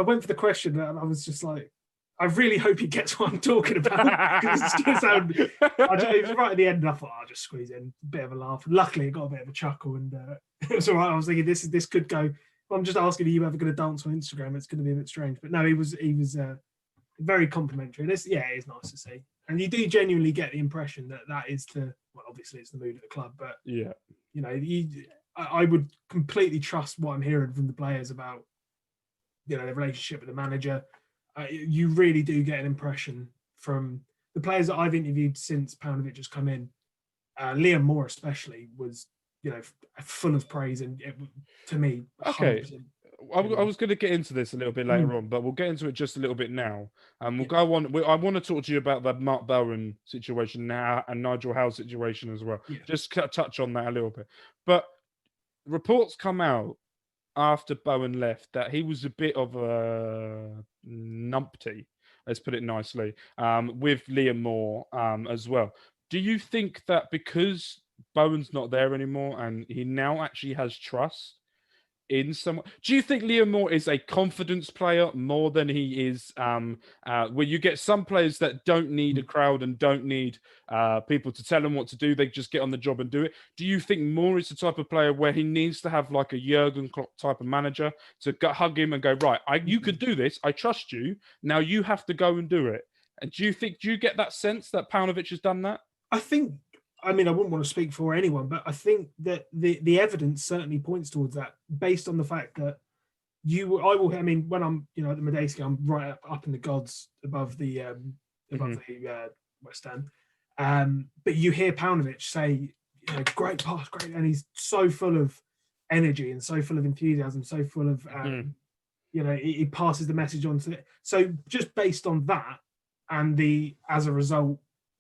went for the question and I was just like, I really hope he gets what I'm talking about. It's going to sound. It was right at the end, and I thought I'll just squeeze in a bit of a laugh. Luckily, it got a bit of a chuckle, and it was all right. I was thinking this could go. I'm just asking, are you ever going to dance on Instagram? It's going to be a bit strange, but no, he was very complimentary. And it is nice to see, and you do genuinely get the impression that is obviously it's the mood of the club, but yeah, I would completely trust what I'm hearing from the players about their relationship with the manager. You really do get an impression from the players that I've interviewed since Paunovic has come in. Liam Moore especially was, full of praise, and to me, 100%. Okay. I was going to get into this a little bit later on, but we'll get into it just a little bit now. And we'll go on. I want to talk to you about the Mark Bowen situation now and Nigel Howe's situation as well. Yeah. Just touch on that a little bit. But reports come out after Bowen left that he was a bit of a numpty, let's put it nicely, with Liam Moore as well. Do you think that because Bowen's not there anymore and he now actually has trust in someone, do you think Liam Moore is a confidence player more than he is where you get some players that don't need a crowd and don't need people to tell them what to do, they just get on the job and do it? Do you think Moore is the type of player where he needs to have like a Jurgen Klopp type of manager to hug him and go, right, you could do this, I trust you, now you have to go and do it? And do you get that sense that Paunovic has done that? I wouldn't want to speak for anyone, but I think that the evidence certainly points towards that, based on the fact that when I'm at the Medeski, I'm right up in the gods above the West End. But you hear Paunovic say, great pass, great, and he's so full of energy and so full of enthusiasm, so full of he passes the message on to it. So just based on that, and as a result,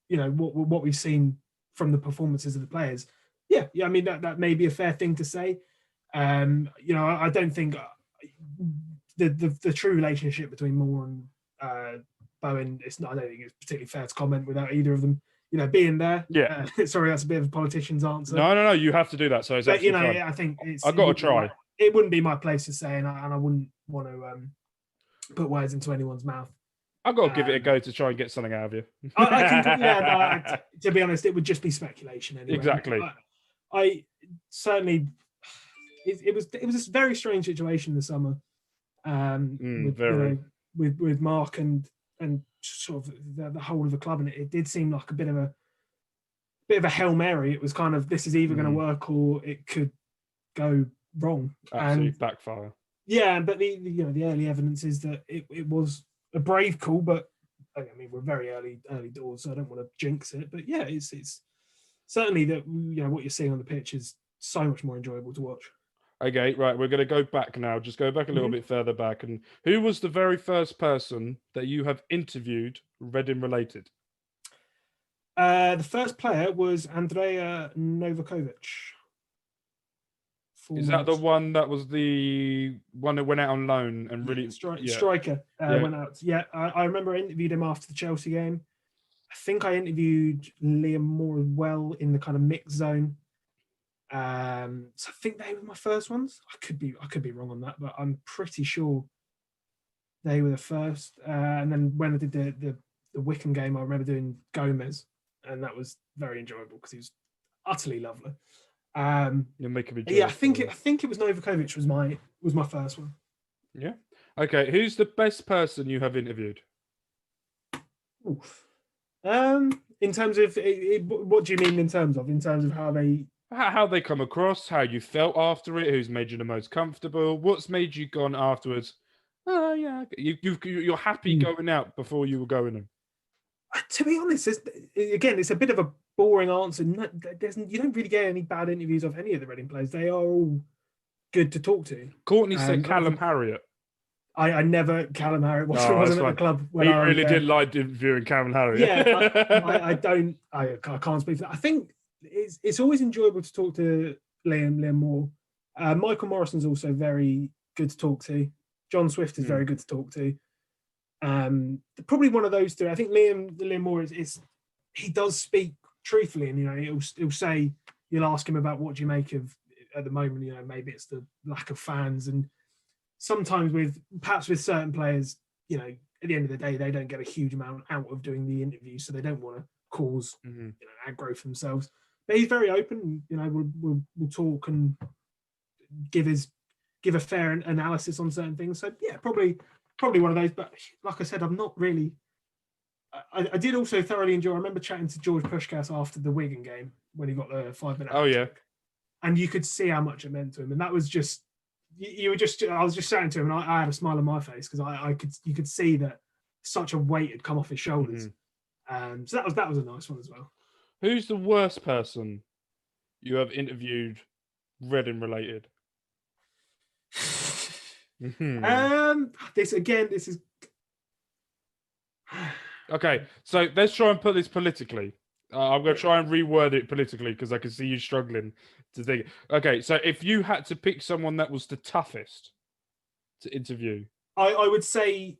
what we've seen from the performances of the players, that may be a fair thing to say. I don't think the true relationship between Moore and Bowen, I don't think it's particularly fair to comment without either of them being there. Yeah. Sorry, that's a bit of a politician's answer. No, you have to do that. So it's fine. I think I've got to try. It wouldn't be my place to say, and I wouldn't want to put words into anyone's mouth. I've got to give it a go to try and get something out of you. To be honest, it would just be speculation anyway. Exactly. I certainly, it was a very strange situation this summer, with Mark and sort of the whole of the club, and it did seem like a bit of a Hail Mary. It was kind of, this is either going to work or it could go wrong. Absolutely backfire. Yeah, but the early evidence is that it was a brave call, but we're very early doors, so I don't want to jinx it. But yeah, it's certainly that what you're seeing on the pitch is so much more enjoyable to watch. Okay, right, we're going to go back now. Just go back a little bit further back. And who was the very first person that you have interviewed Reading related? The first player was Andrea Novakovich. Is that the one that was the one that went out on loan and really striker went out? Yeah, I remember I interviewed him after the Chelsea game. I think I interviewed Liam Moore as well in the kind of mixed zone. So I think they were my first ones. I could be wrong on that, but I'm pretty sure they were the first. And then when I did the Wickham game, I remember doing Gomez, and that was very enjoyable because he was utterly lovely. You're making me I think it was Novakovich was my first one. Yeah. Okay. Who's the best person you have interviewed? Oof. In terms of what do you mean in terms of how they come across, how you felt after it, who's made you the most comfortable, what's made you gone afterwards? Oh yeah, you're happy going out before you were going in. To be honest, it's a bit of a boring answer. You don't really get any bad interviews of any of the Reading players. They are all good to talk to. Courtney said Callum Harriott. I never, Callum Harriott wasn't at the club. He really didn't like interviewing Callum Harriott. Yeah, I can't speak for that. I think it's always enjoyable to talk to Liam Moore. Michael Morrison's also very good to talk to. John Swift is very good to talk to. Probably one of those two. I think Liam Moore is he does speak truthfully, and he'll say, you'll ask him about what do you make of at the moment. Maybe it's the lack of fans, and sometimes with certain players, at the end of the day, they don't get a huge amount out of doing the interview, so they don't want to cause aggro for themselves. But he's very open. We'll talk and give a fair analysis on certain things. So yeah, probably one of those. But like I said, I'm not really. I did also thoroughly enjoy. I remember chatting to George Pushkas after the Wigan game when he got the 5-minute. Oh yeah, and you could see how much it meant to him, and that was just. I was just chatting to him, and I had a smile on my face because you could see that such a weight had come off his shoulders. So that was a nice one as well. Who's the worst person you have interviewed, Reading related? This is okay. So let's try and put this politically. I'm going to try and reword it politically because I can see you struggling to think. Okay, so if you had to pick someone that was the toughest to interview, I would say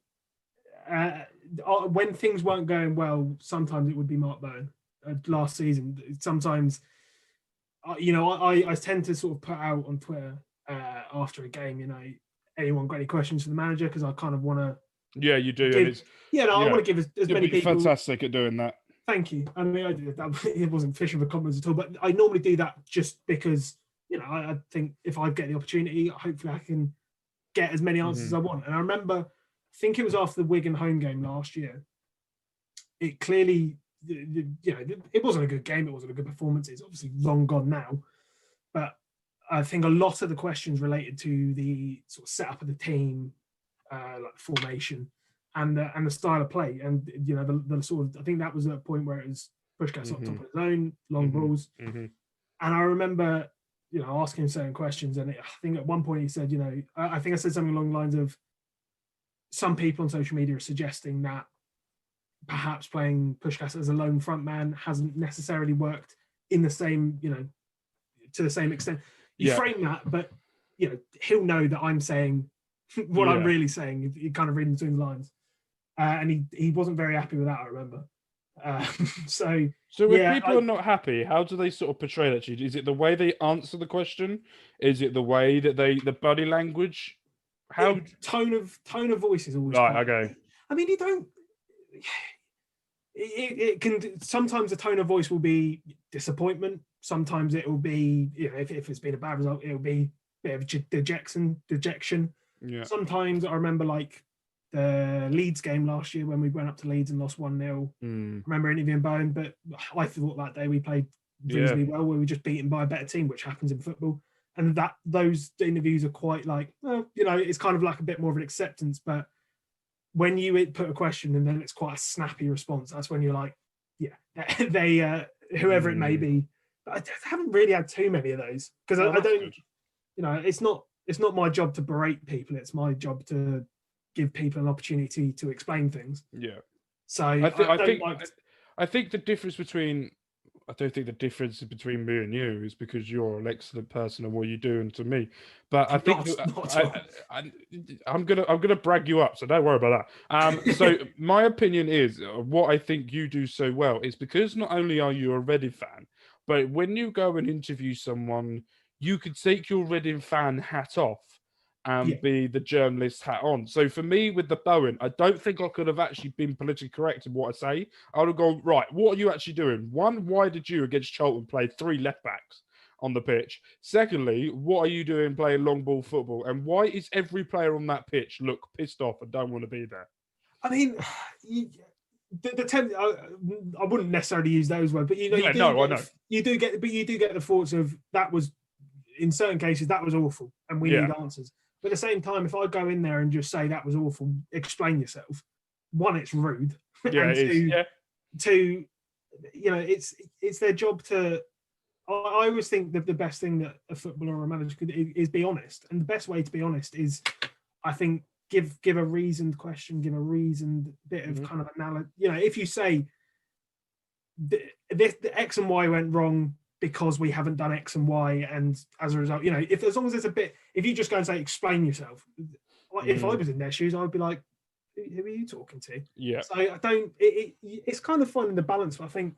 when things weren't going well, sometimes it would be Mark Bowen. Last season, sometimes, I tend to sort of put out on Twitter after a game, anyone got any questions for the manager, because I kind of want to. Yeah, you do. I want to give as many people. Fantastic at doing that. Thank you. I mean, I did that. It wasn't fishing for compliments at all, but I normally do that just because, I think if I get the opportunity, hopefully I can get as many answers as I want. And I remember, I think it was after the Wigan home game last year. It clearly, it wasn't a good game. It wasn't a good performance. It's obviously long gone now. But I think a lot of the questions related to the sort of setup of the team, like formation, and the style of play, and the sort of, I think that was a point where it was Pushkas on top of his own long balls, and I remember asking him certain questions, and I think at one point he said, I think I said something along the lines of, some people on social media are suggesting that perhaps playing Pushkas as a lone front man hasn't necessarily worked in the same, to the same extent. You frame that, but he'll know that I'm saying what I'm really saying. You kind of reading between the lines. And he wasn't very happy with that, I remember. So if people are not happy, how do they sort of portray that to you? Is it the way they answer the question? Is it the way that the body language? How tone of voice is always right. Okay. I mean, you don't. It can sometimes the tone of voice will be disappointment. Sometimes it will be if it's been a bad result, it'll be a bit of dejection. Yeah. Sometimes I remember like the Leeds game last year when we went up to Leeds and lost 1-0. I remember interviewing Bowen, but I thought that day we played reasonably well. We were just beaten by a better team, which happens in football. And those interviews are quite like, it's kind of like a bit more of an acceptance. But when you put a question and then it's quite a snappy response, that's when you're like, they whoever it may be. But I haven't really had too many of those because I don't, it's not my job to berate people. It's my job to give people an opportunity to explain things. Yeah. So I think the difference between, I don't think the difference between me and you is because you're an excellent person and what you do and to me. But I think I'm gonna brag you up, so don't worry about that. So my opinion is what I think you do so well is because not only are you a Reading fan, but when you go and interview someone, you could take your Reading fan hat off and be the journalist hat on. So for me, with the Bowen, I don't think I could have actually been politically correct in what I say. I would have gone, right, what are you actually doing? One, why did you against Charlton play 3 left backs on the pitch? Secondly, what are you doing playing long ball football? And why is every player on that pitch look pissed off and don't want to be there? I mean, I wouldn't necessarily use those words, but you do get the thoughts of that was, in certain cases, that was awful and we need answers. But at the same time, if I go in there and just say that was awful, explain yourself. One, it's rude. Yeah, and two, it's their job to. I always think that the best thing that a footballer or a manager could is be honest, and the best way to be honest is, I think, give a reasoned question, give a reasoned bit of kind of analysis. If you say the X and Y went wrong because we haven't done X and Y, and as a result, as long as there's a bit, if you just go and say, explain yourself, if I was in their shoes, I would be like, who are you talking to? Yeah. So I don't, it's kind of finding the balance, but I think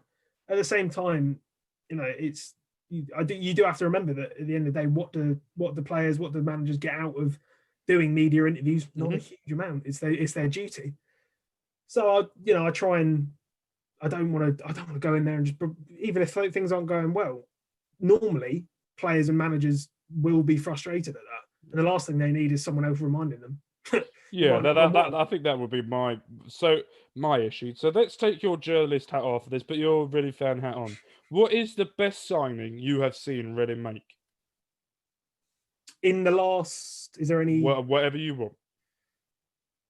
at the same time, you do have to remember that at the end of the day, what the players, what the managers get out of doing media interviews, not a huge amount. It's their duty. So I try and I don't want to go in there and just, even if things aren't going well. Normally, players and managers will be frustrated at that, and the last thing they need is someone else reminding them. Yeah, I think that would be my issue. So let's take your journalist hat off this, but your really fan hat on. What is the best signing you have seen Reading make? In the last, is there any? Whatever you want.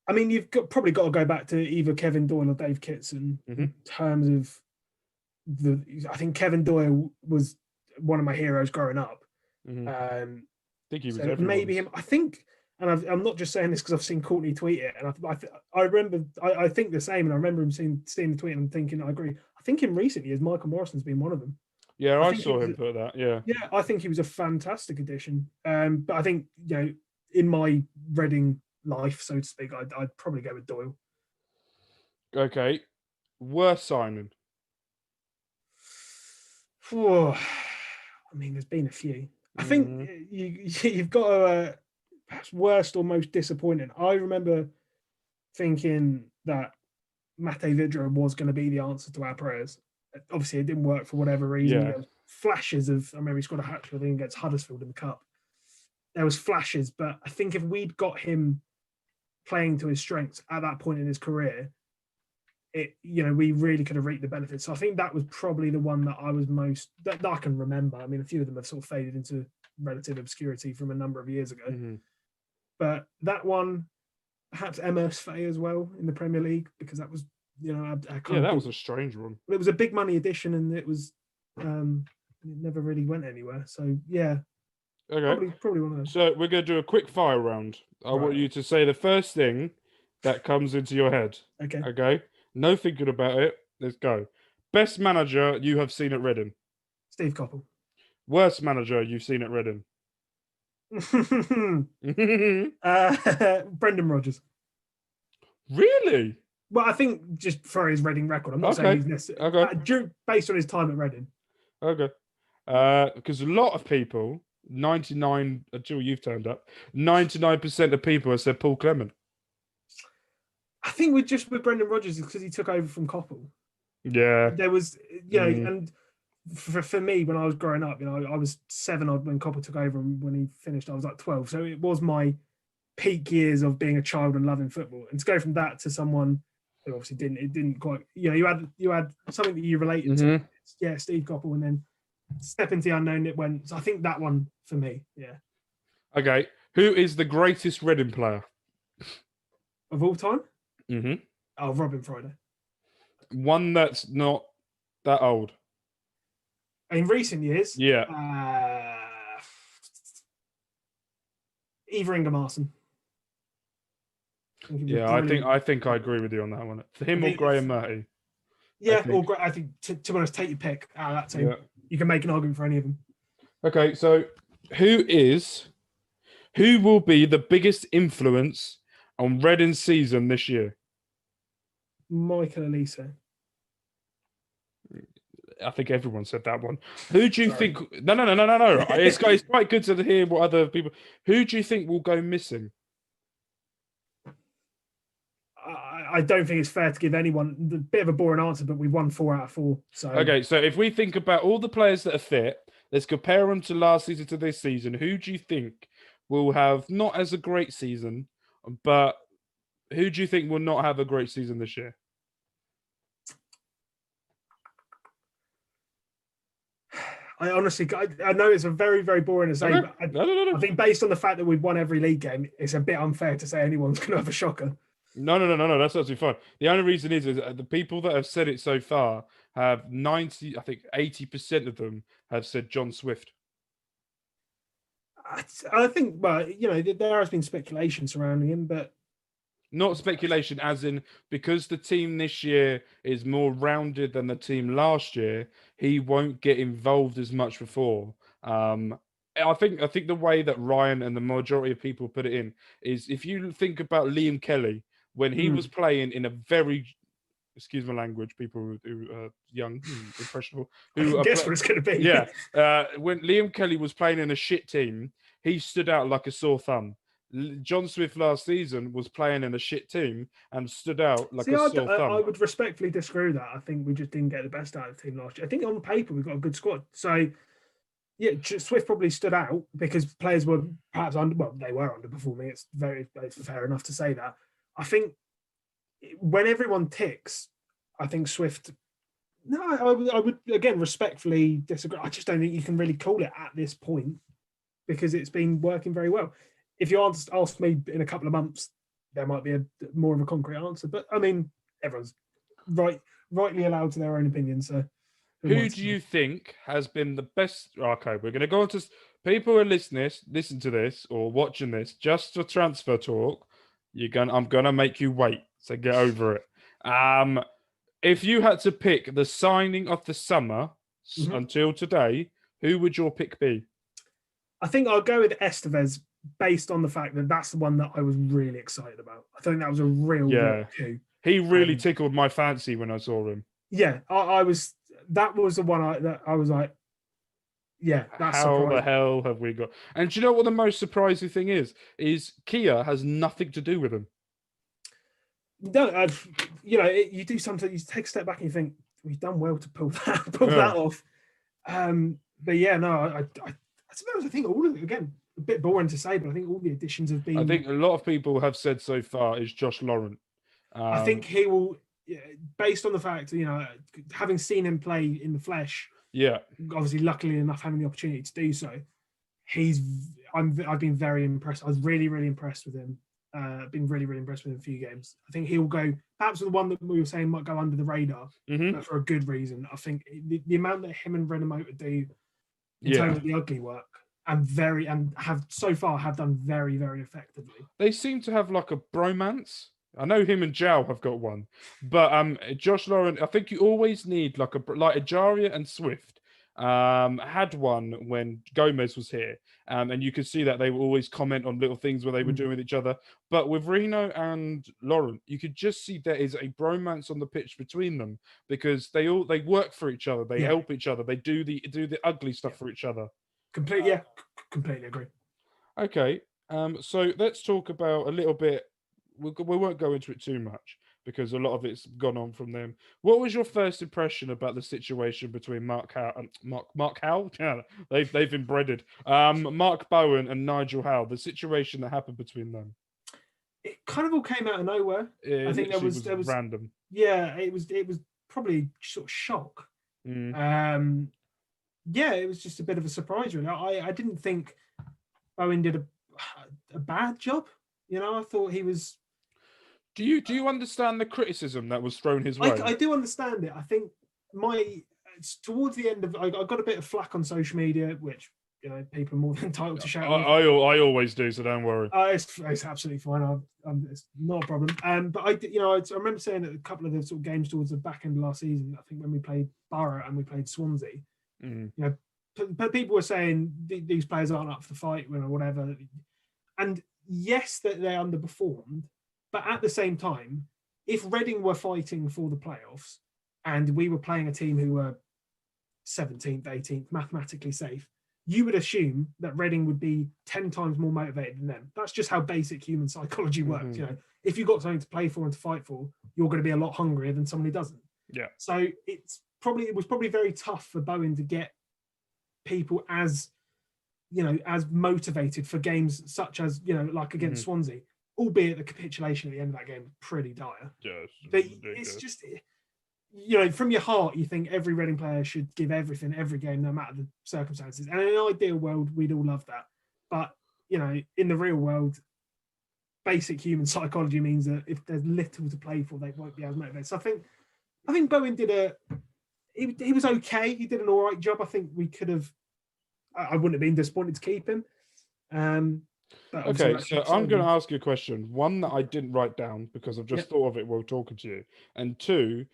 I mean, you've probably got to go back to either Kevin Doyle or Dave Kitson in terms of I think Kevin Doyle was one of my heroes growing up. I think he was maybe him. I think, and I'm not just saying this because I've seen Courtney tweet it, and I remember I think the same, and I remember him seeing the tweet and thinking I agree. I think in recent years Michael Morrison's been one of them. Yeah, I saw him put that. Yeah, I think he was a fantastic addition. But I think in my Reading life, so to speak, I'd probably go with Doyle. Okay, worst signing. I mean, there's been a few. I think you've got a perhaps worst or most disappointing. I remember thinking that Mate Vidra was going to be the answer to our prayers. Obviously, it didn't work for whatever reason. Yeah. There was flashes of, I remember he scored a hat-trick against Huddersfield in the Cup. There was flashes, but I think if we'd got him playing to his strengths at that point in his career, we really could have reaped the benefits. So I think that was probably the one that I was most that I can remember. I mean, a few of them have sort of faded into relative obscurity from a number of years ago. But that one, perhaps Emma Faye as well in the Premier League, because that was, that was a strange one. It was a big money addition, and it was, it never really went anywhere. So yeah, okay, probably one of those. So we're going to do a quick fire round. I want you to say the first thing that comes into your head. Okay. No thinking about it. Let's go. Best manager you have seen at Reading? Steve Coppell. Worst manager you've seen at Reading? Brendan Rodgers. Really? Well, I think just for his Reading record. I'm not saying he's necessarily based on his time at Reading. Okay. Because a lot of people, 99 until you've turned up, 99% of people have said Paul Clement. I think with Brendan Rodgers because he took over from Coppell. Yeah. There was, and for me, when I was growing up, I was 7 odd when Coppell took over, and when he finished, I was like 12. So it was my peak years of being a child and loving football. And to go from that to someone who obviously didn't quite, you had something that you related to. Yeah, Steve Coppell, and then step into the unknown, it went. So I think that one for me, yeah. Okay. Who is the greatest Reading player? Of all time? Oh, Robin Friday. One that's not that old. In recent years? Yeah. Eva Ingemarson. I think I agree with you on that one. For him or Graham Murty? Yeah, I think to be honest, take your pick out of that team. Yeah. You can make an argument for any of them. Okay, so who will be the biggest influence on Reading's season this year? Michael Elise. I think everyone said that one. Who do you think? No. It's quite good to hear what other people. Who do you think will go missing? I don't think it's fair to give anyone a bit of a boring answer, but we've won 4 out of 4. So okay, so if we think about all the players that are fit, let's compare them to last season to this season. Who do you think will have not as a great season, but who do you think will not have a great season this year? I honestly, I know it's a very, very boring to say, but I think based on the fact that we've won every league game, it's a bit unfair to say anyone's going to have a shocker. No. That's absolutely fine. The only reason is the people that have said it so far have 80% of them have said John Swift. I think, well, there has been speculation surrounding him, but not speculation, as in because the team this year is more rounded than the team last year, he won't get involved as much before. I think the way that Ryan and the majority of people put it in is if you think about Liam Kelly when he was playing in a very, excuse my language, people who are young, impressionable, guess what it's going to be. Yeah, when Liam Kelly was playing in a shit team, he stood out like a sore thumb. John Smith last season was playing in a shit team and stood out like a sore thumb. I would respectfully disagree with that. I think we just didn't get the best out of the team last year. I think on paper we've got a good squad. So, yeah, Swift probably stood out because players were perhaps they were underperforming. It's fair enough to say that. I think when everyone ticks, I think Swift. No, I would again respectfully disagree. I just don't think you can really call it at this point because it's been working very well. If you ask me in a couple of months, there might be more of a concrete answer. But I mean, everyone's rightly allowed to their own opinion. So, who do you think has been the best? Okay, we're going to go on to people who are listen to this or watching this just for transfer talk. I'm going to make you wait. So get over it. If you had to pick the signing of the summer until today, who would your pick be? I think I'll go with Estevez based on the fact that that's the one that I was really excited about. I think that was a real coup. He really tickled my fancy when I saw him. Yeah, I was. That was the one I was like, yeah, that's how surprising. The hell have we got? And do you know what the most surprising thing is? Is Kia has nothing to do with him. No, you do something. You take a step back and you think we've done well to pull that off. But yeah, no, I suppose I think all of it again a bit boring to say, but I think all the additions have been. I think a lot of people have said so far is Josh Laurent. I think he will, based on the fact having seen him play in the flesh. Yeah, obviously, luckily enough, having the opportunity to do so, I've been very impressed. I was really, really impressed with him. Been really, really impressed with him a few games. I think he'll go, perhaps the one that we were saying might go under the radar, but for a good reason. I think the amount that him and Renamotor do in terms of the ugly work and have so far done very, very effectively. They seem to have like a bromance. I know him and Zhao have got one, but Josh Laurent, I think you always need like Ajaria and Swift had one when Gomez was here, and you could see that they would always comment on little things where they were doing with each other. But with Reno and Laurent, you could just see there is a bromance on the pitch between them because they work for each other, they help each other, they do the ugly stuff for each other. Completely agree. Okay, so let's talk about a little bit. We won't go into it too much because a lot of it's gone on from them. What was your first impression about the situation between Mark Howell? Yeah, they've been breaded. Mark Bowen and Nigel Howell. The situation that happened between them. It kind of all came out of nowhere. I think there was random. Yeah, it was probably sort of shock. Yeah, it was just a bit of a surprise. Really, I didn't think Bowen did a bad job. I thought he was. Do you understand the criticism that was thrown his way? I do understand it. I think towards the end of I got a bit of flack on social media, which people are more than entitled to shout. I always do, so don't worry. It's absolutely fine. It's not a problem. But I remember saying at a couple of the sort of games towards the back end of last season. I think when we played Boro and we played Swansea, but people were saying these players aren't up for the fight, or whatever. And yes, that they underperformed. But at the same time, if Reading were fighting for the playoffs and we were playing a team who were 17th, 18th, mathematically safe, you would assume that Reading would be 10 times more motivated than them. That's just how basic human psychology works. If you've got something to play for and to fight for, you're going to be a lot hungrier than somebody who doesn't. Yeah. So it was probably very tough for Bowen to get people as motivated for games such as, like against Swansea. Albeit the capitulation at the end of that game was pretty dire. Yes. But it's just, from your heart, you think every Reading player should give everything every game, no matter the circumstances. And in an ideal world, we'd all love that. But, in the real world, basic human psychology means that if there's little to play for, they won't be as motivated. So I think Bowen did he was okay. He did an all right job. I think we could have, I wouldn't have been disappointed to keep him. Okay, so I'm going to ask you a question. One that I didn't write down because I've just thought of it while talking to you. And two,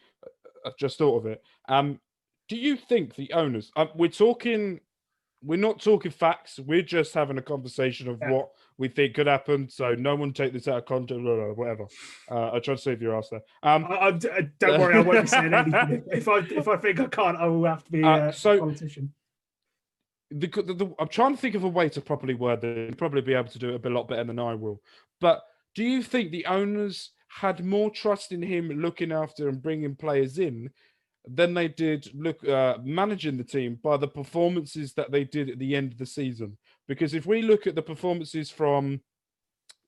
I've just thought of it. Do you think the owners, we're not talking facts. We're just having a conversation of what we think could happen. So no one take this out of context, whatever. I tried to save your ass there. Don't worry, I won't be saying anything. If I think I can't, I will have to be a politician. I'm trying to think of a way to properly word this. You'll probably be able to do it a lot better than I will. But do you think the owners had more trust in him looking after and bringing players in than they did managing the team by the performances that they did at the end of the season? Because if we look at the performances from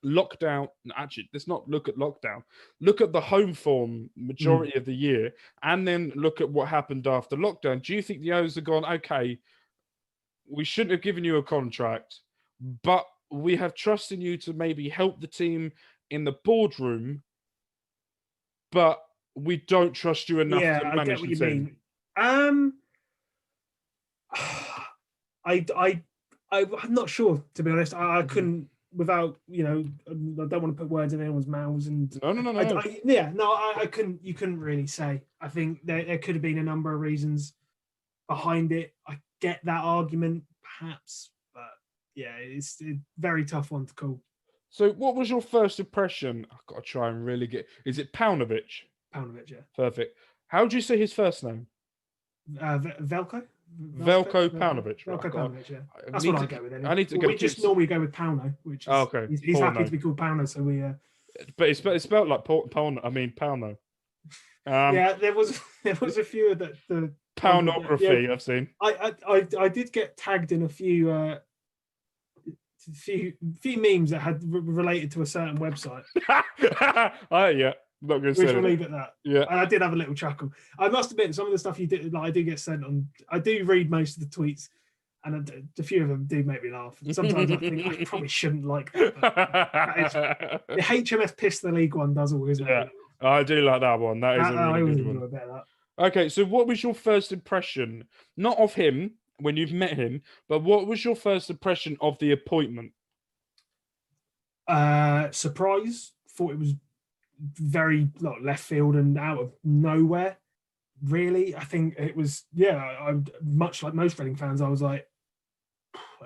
lockdown, actually, let's not look at lockdown. Look at the home form majority of the year, and then look at what happened after lockdown. Do you think the owners have gone, okay, we shouldn't have given you a contract, but we have trust in you to maybe help the team in the boardroom, but we don't trust you enough to manage I get what the you team? mean. I'm not sure, to be honest. I couldn't, without, I don't want to put words in anyone's mouths, and No. I couldn't. You couldn't really say. I think there could have been a number of reasons behind it. I get that argument, perhaps, but yeah, it's a very tough one to call. So, what was your first impression? I've got to try and really get. Is it Paunovic? Paunovic, yeah. Perfect. How do you say his first name? Velko. Velko Paunovic. Velko Paunovic, yeah. That's what I go with. I need to. We just normally go with Pauno, which is okay. He's happy to be called Pauno, so we. But it's spelled like Pauno. I mean Pauno. Yeah, there was a few that the Pornography I've seen. I did get tagged in a few memes that had related to a certain website. Oh yeah. Not going to say we'll leave it at that. Yeah, and I did have a little chuckle. I must admit, some of the stuff you did, I do get sent on. I do read most of the tweets, and a few of them do make me laugh. Sometimes I think I probably shouldn't like that. The HMS Piss the League one does always. Yeah, I do like that one. That is a really good one. Okay, so what was your first impression, not of him when you've met him, but what was your first impression of the appointment? Surprise. Thought it was very left field and out of nowhere, really. I think it was, I'm much like most Reading fans. I was like,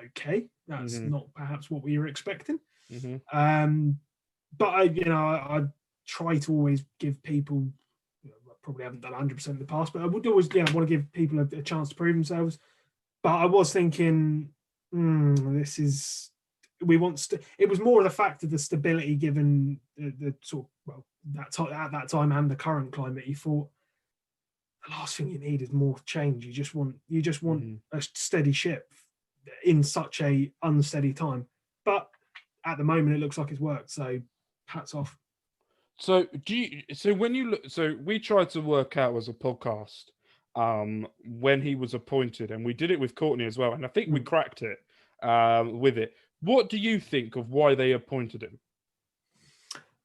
okay, that's not perhaps what we were expecting. But I try to always give people, I probably haven't done 100% in the past, but I would always want to give people a chance to prove themselves. But I was thinking, this is, it was more of the fact of the stability given the sort of, at that time and the current climate. You thought the last thing you need is more change. You just want a steady ship in such a unsteady time. But at the moment, it looks like it's worked. So hats off. So when you look, so we tried to work out as a podcast when he was appointed, and we did it with Courtney as well, and I think we cracked it with it. What do you think of why they appointed him?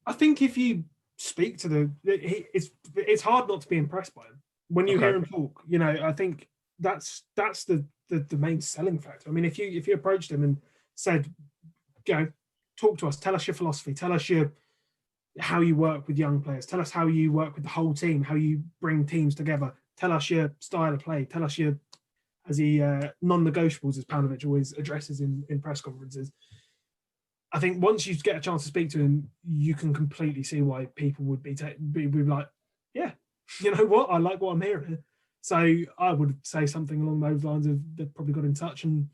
I think if you speak to it's hard not to be impressed by him when you hear him talk. I think that's the main selling factor. I mean, if you approached him and said, talk to us, tell us your philosophy, tell us how you work with young players, tell us how you work with the whole team, how you bring teams together, tell us your style of play, tell us your non-negotiables, as Paunovic always addresses in press conferences. I think once you get a chance to speak to him, you can completely see why people would be like, yeah, you know what, I like what I'm hearing. So I would say something along those lines of they've probably got in touch and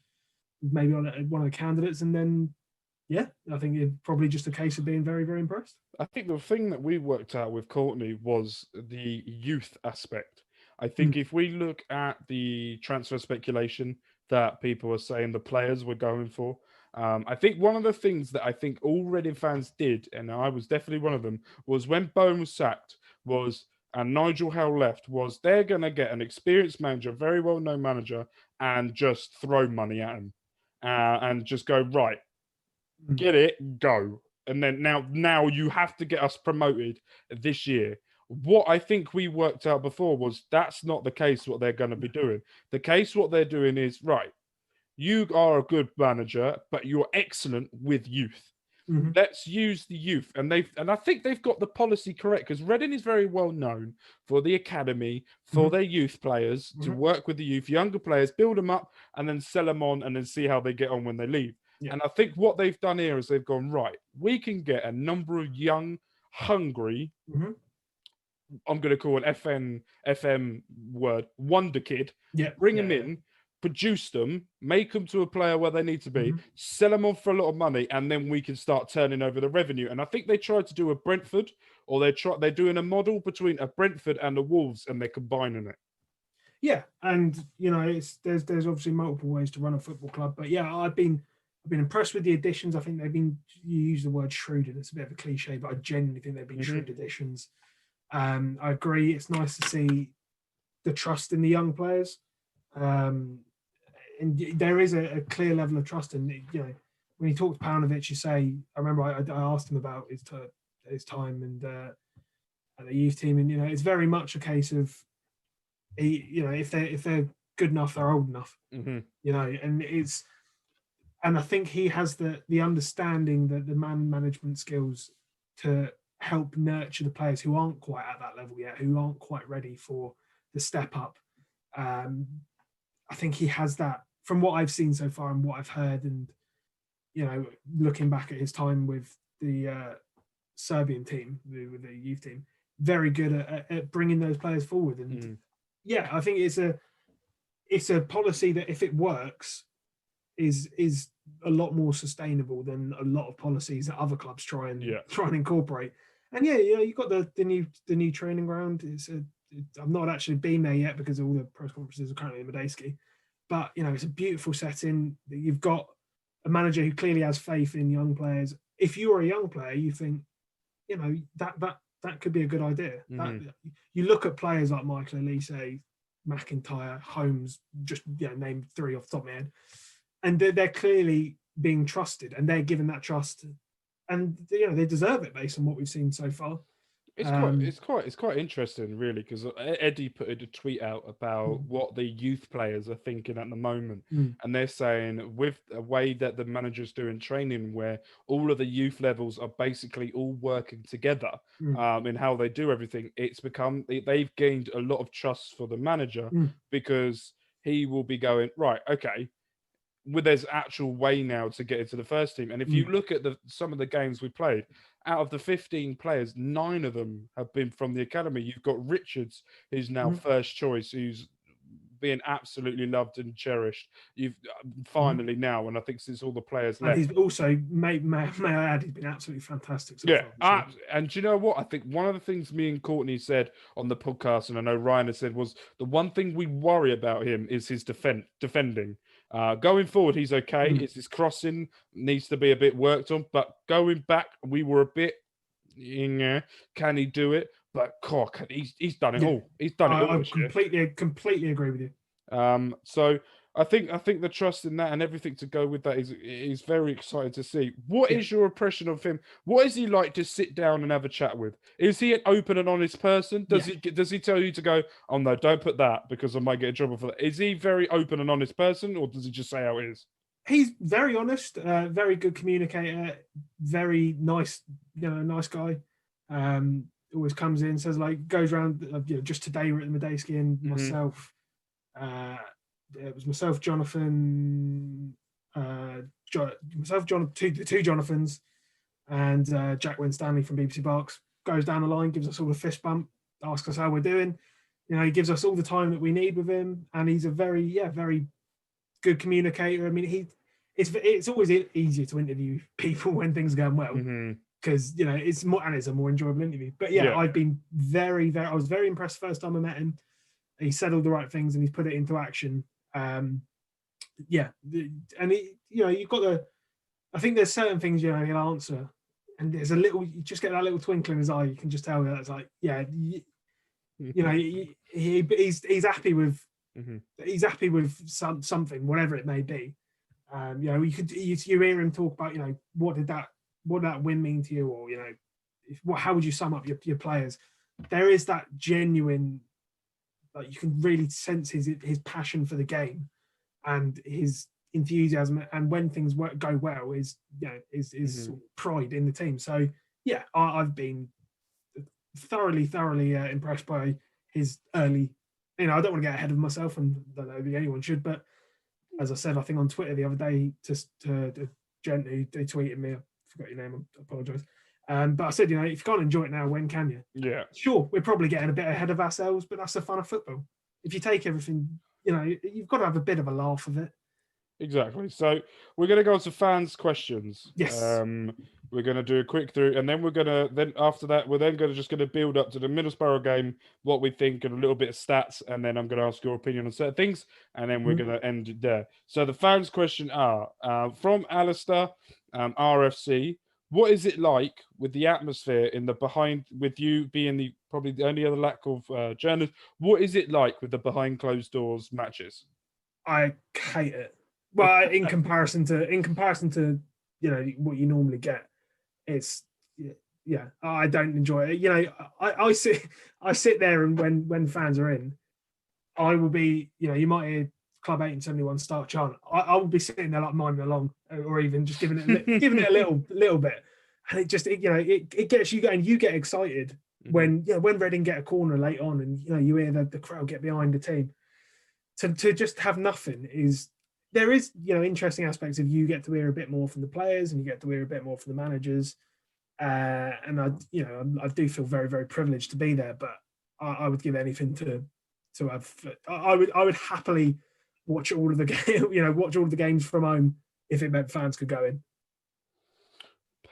maybe on one of the candidates, and then I think it's probably just a case of being very, very impressed. I think the thing that we worked out with Courtney was the youth aspect. I think if we look at the transfer speculation that people are saying the players were going for, I think one of the things that I think all Reading fans did, and I was definitely one of them, was when Bowen was sacked and Nigel Howe left, was they're going to get an experienced manager, very well-known manager, and just throw money at him and just go, right, get it, go. And then now you have to get us promoted this year. What I think we worked out before was that's not the case what they're going to be doing. The case what they're doing is, right, you are a good manager, but you're excellent with youth. Let's use the youth. And I think they've got the policy correct, because Reading is very well known for the academy, for their youth players, to work with the youth, younger players, build them up, and then sell them on, and then see how they get on when they leave. Yeah. And I think what they've done here is they've gone, right, we can get a number of young, hungry, I'm going to call an FM word, wonder kid, bring him in, produce them, make them to a player where they need to be, sell them on for a lot of money, and then we can start turning over the revenue. And I think they tried to do a Brentford, or they're doing a model between a Brentford and a Wolves, and they're combining it. Yeah, and there's obviously multiple ways to run a football club, but yeah, I've been impressed with the additions. I think you use the word shrewd, and it's a bit of a cliche, but I genuinely think they've been shrewd additions. I agree. It's nice to see the trust in the young players, and there is a clear level of trust. And when you talk to Paunovic, you say, I remember I asked him about his time and at the youth team, and it's very much a case of if they're good enough, they're old enough. And I think he has the understanding, that the man management skills to help nurture the players who aren't quite at that level yet, who aren't quite ready for the step up. I think he has that from what I've seen so far and what I've heard, and looking back at his time with the Serbian team, with the youth team, very good at bringing those players forward. And yeah, I think it's a policy that, if it works, is a lot more sustainable than a lot of policies that other clubs try and incorporate. And you've got the new training ground. I've not actually been there yet because all the press conferences are currently in Medeski, but it's a beautiful setting. You've got a manager who clearly has faith in young players. If you are a young player, you think that could be a good idea. You look at players like Michael Elise, McIntyre, Holmes, just name three off the top of my head, and they're clearly being trusted, and they're given that trust, and they deserve it based on what we've seen so far. It's quite interesting, really, because Eddie put a tweet out about what the youth players are thinking at the moment, and they're saying, with a way that the manager's doing training, where all of the youth levels are basically all working together in how they do everything, they've gained a lot of trust for the manager, because he will be going, right, okay, there's actual way now to get into the first team. And if you look at some of the games we played, out of the 15 players, 9 of them have been from the academy. You've got Richards, who's now first choice, who's being absolutely loved and cherished. You've finally now, and I think since all the players left, and he's also, may I add, he's been absolutely fantastic so far. And do you know what? I think one of the things me and Courtney said on the podcast, and I know Ryan has said, was the one thing we worry about him is his defending. Going forward, he's okay. It's his crossing needs to be a bit worked on, but going back, we were a bit, can he do it? But he's done it all. He's done it all. I completely agree with you. So I think the trust in that and everything to go with that is very exciting to see. What is your impression of him? What is he like to sit down and have a chat with? Is he an open and honest person? Does he tell you to go, oh no, don't put that because I might get in trouble for that? Is he very open and honest person, or does he just say how it is? He's very honest, very good communicator, very nice, nice guy. Always comes in, says, goes around. Just today we're at the Medeski, and myself. It was myself, Jonathan, two Jonathans, and Jack Winstanley from BBC Barks. Goes down the line, gives us all a fist bump, asks us how we're doing. He gives us all the time that we need with him, and he's a very good communicator. I mean, it's always easier to interview people when things are going well, because it's a more enjoyable interview. But I've been I was very impressed the first time I met him. He said all the right things and he's put it into action. And you've got I think there's certain things he'll answer, and there's you just get that little twinkle in his eye. You can just tell that's like, he's happy with he's happy with something, whatever it may be. You hear him talk about what did that win mean to you, or how would you sum up your players? There is that genuine, you can really sense his passion for the game and his enthusiasm, and when things go well, is pride in the team. So I've been thoroughly impressed by his early. I don't want to get ahead of myself, and I don't think anyone should, but as I said, I think on Twitter the other day, to the gent who tweeted me, I forgot your name, I apologise. But I said, if you can't enjoy it now, when can you? Yeah. Sure, we're probably getting a bit ahead of ourselves, but that's the fun of football. If you take everything, you've got to have a bit of a laugh of it. Exactly. So we're going to go to fans' questions. Yes. We're going to do a quick through, and then then after that, we're then just going to build up to the Middlesbrough game, what we think, and a little bit of stats, and then I'm going to ask your opinion on certain things, and then we're going to end it there. So the fans' question are from Alistair, RFC. What is it like with the atmosphere in the behind, with you being probably the only other lack of journalists? What is it like with the behind closed doors matches? I hate it. Well, in comparison to what you normally get, it's I don't enjoy it. I sit there, and when fans are in, I will be, you might hear Club 1871 start chant. I will be sitting there like miming along, or even just giving it a little bit, and it just it gets you going. You get excited when Reading get a corner late on, and you hear the crowd get behind the team. To just have nothing there is interesting aspects of you get to hear a bit more from the players, and you get to hear a bit more from the managers, and I do feel very, very privileged to be there, but I would give anything to have. I would happily watch all of the games from home if it meant fans could go in.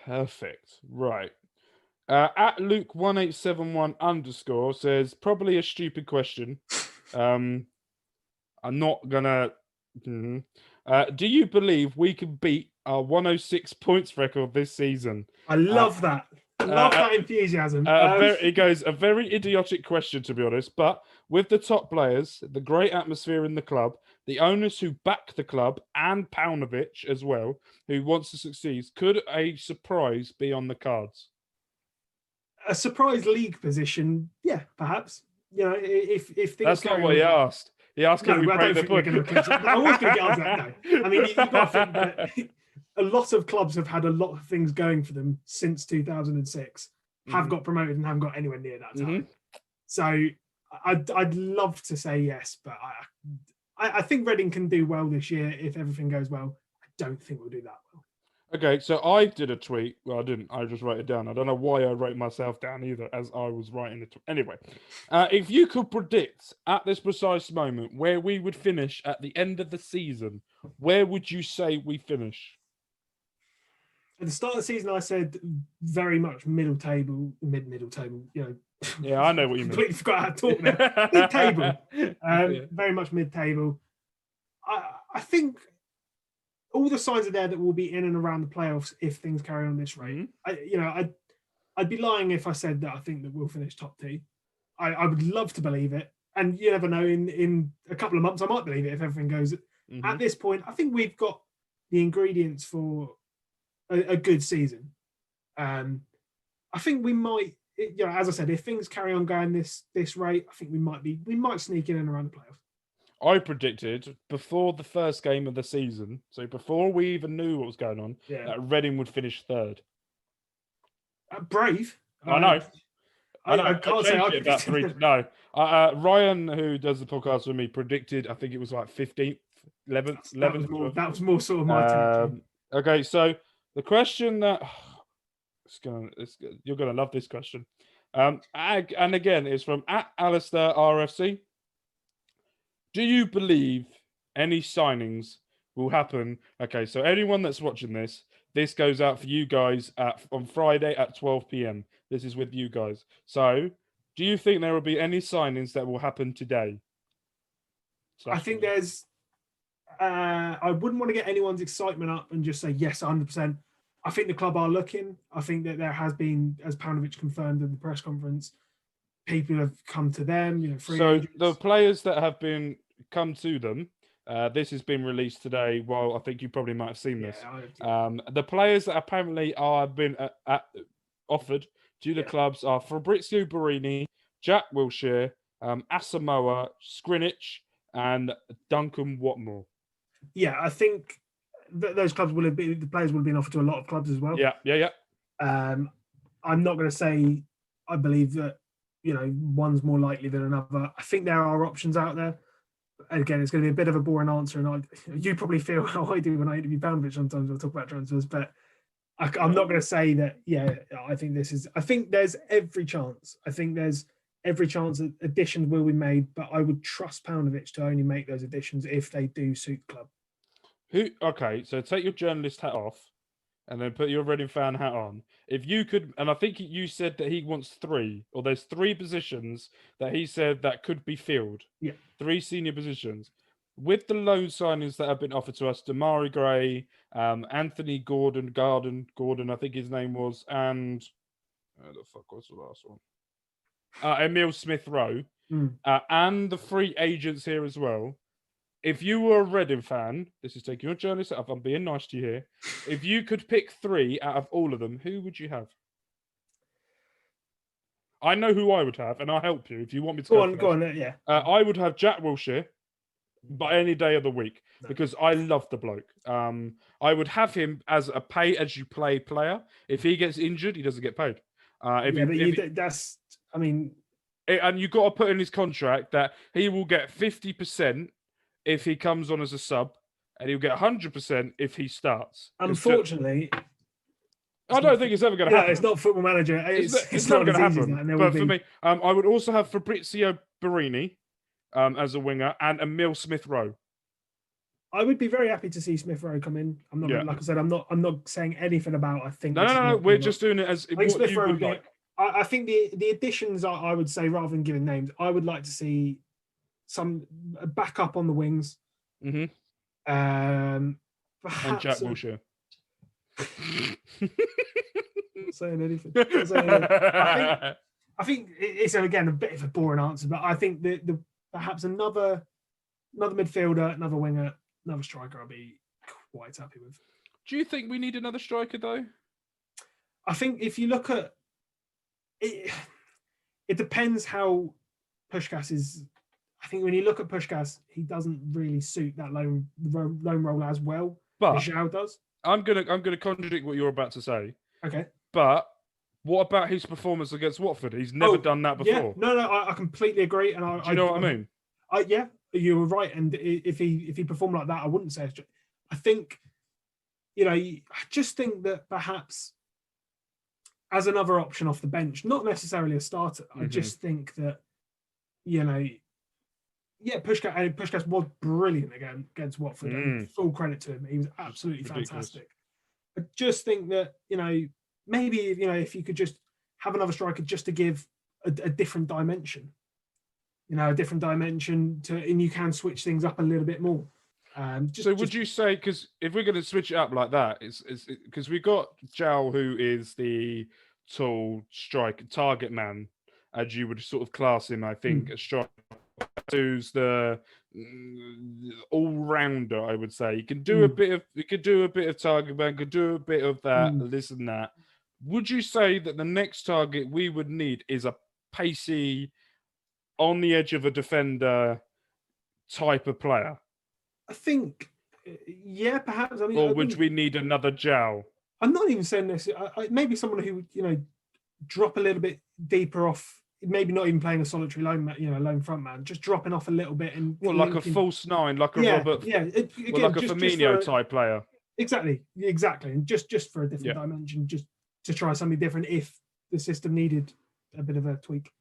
Perfect. Right. At Luke1871_ says, probably a stupid question. I'm not gonna. Do you believe we can beat our 106 points record this season? I love that. I love that enthusiasm. It goes a very idiotic question, to be honest, but with the top players, the great atmosphere in the club, the owners who back the club, and Paunovic as well, who wants to succeed, could a surprise be on the cards? A surprise league position, yeah, perhaps. If things. That's not what he asked. He asked, "Can we break the point?" I was going to get on that. No, I mean, you've got to think that a lot of clubs have had a lot of things going for them since 2006, have got promoted and haven't got anywhere near that time. So I'd love to say yes, but I think Reading can do well this year if everything goes well. I don't think we'll do that well. Okay, so I did a tweet. Well, I didn't. I just wrote it down. I don't know why I wrote myself down either, as I was writing it. Anyway, if you could predict at this precise moment where we would finish at the end of the season, where would you say we finish? At the start of the season, I said very much middle table, middle table. Yeah, I know what you mean. Completely forgot how to talk now. Mid table, very much mid table. I think all the signs are there that we'll be in and around the playoffs if things carry on this rate. I'd be lying if I said that I think that we'll finish top 2. I would love to believe it, and you never know. In a couple of months, I might believe it if everything goes. At this point, I think we've got the ingredients for a good season. I think we might. As I said, if things carry on going this rate, I think we might sneak in and around the playoffs. I predicted before the first game of the season, so before we even knew what was going on, that Reading would finish 3rd. Brave. I know. I can't say about 3. No. Ryan, who does the podcast with me, predicted, I think it was like 15th, 11th. That was more sort of my territory. Okay, so the question that you're gonna love this question. And again, it's from @Alistair RFC. Do you believe any signings will happen? Okay, so anyone that's watching this goes out for you guys on Friday at 12 p.m. This is with you guys. So, do you think there will be any signings that will happen today? I think there's. I wouldn't want to get anyone's excitement up and just say yes, 100%. I think the club are looking. I think that there has been, as Paunovic confirmed in the press conference, people have come to them. So agents. The players that have been come to them. This has been released today. Well, I think you probably might have seen this. The players that apparently are been offered to the clubs are Fabrizio Borini, Jack Wilshere, Asamoah, Skrinic, and Duncan Watmore. Yeah, I think those clubs the players will have been offered to a lot of clubs as well. Yeah. I'm not going to say I believe that one's more likely than another. I think there are options out there. Again, it's going to be a bit of a boring answer, and you probably feel how I do when I interview Paunovic. Sometimes I'll talk about transfers, but I'm not going to say that. Yeah, I think there's every chance. I think there's every chance that additions will be made, but I would trust Paunovic to only make those additions if they do suit the club. Okay, so take your journalist hat off and then put your Reading fan hat on. If you could, and I think you said that he wants 3, or there's 3 positions that he said that could be filled. Yeah. 3 senior positions. With the loan signings that have been offered to us, Damari Gray, Anthony Gordon, I think his name was, and the fuck was the last one? Emil Smith-Rowe, and the free agents here as well. If you were a Reading fan, this is taking your journalist up. I'm being nice to you here. If you could pick 3 out of all of them, who would you have? I know who I would have, and I'll help you if you want me to go on, yeah. I would have Jack Wilshere by any day of the week because I love the bloke. I would have him as a pay-as-you-play player. If he gets injured, he doesn't get paid. And you've got to put in his contract that he will get 50% if he comes on as a sub, and he'll get 100% if he starts. Unfortunately, I don't think it's ever going to happen. It's not Football Manager. It's never not going to happen. But for me, I would also have Fabrizio Barini as a winger and Emil Smith-Rowe. I would be very happy to see Smith-Rowe come in. I'm not, like I said, I'm not saying anything about. I think no. We're just doing it as what you would like. I think the additions, I would say, rather than giving names, I would like to see some backup on the wings. Mm-hmm. And Jack Wilshere. Not saying anything. I think it's again a bit of a boring answer, but I think the perhaps another midfielder, another winger, another striker, I'll be quite happy with. Do you think we need another striker though? I think if you look at it, it depends how Puskás is. I think when you look at Puskás, he doesn't really suit that lone role as well as João does. I'm gonna contradict what you're about to say. Okay. But what about his performance against Watford? He's never done that before. Yeah. No, I completely agree. And do you know what I mean? Yeah, you were right. And if he performed like that, I wouldn't say. I think, I just think that perhaps as another option off the bench, not necessarily a starter. I just think that, Puskás was brilliant against Watford. And full credit to him. He was absolutely fantastic. I just think that, maybe, if you could just have another striker just to give a different dimension, a different dimension and you can switch things up a little bit more. Would you say, because if we're going to switch it up like that, it's because we've got João, who is the tall target man, as you would sort of class him, I think, a striker, who's the all-rounder, I would say. He can do a bit of target man, could do a bit of that, this and that. Would you say that the next target we would need is a pacey, on the edge of a defender type of player? I think, yeah, perhaps. I mean, or would we need another João? I'm not even saying this. Maybe someone who would, drop a little bit deeper off. Maybe not even playing a solitary lone front man, just dropping off a little bit and like a false 9, like a Robert, like a Firmino type player. Exactly, and just for a different dimension, just to try something different if the system needed a bit of a tweak.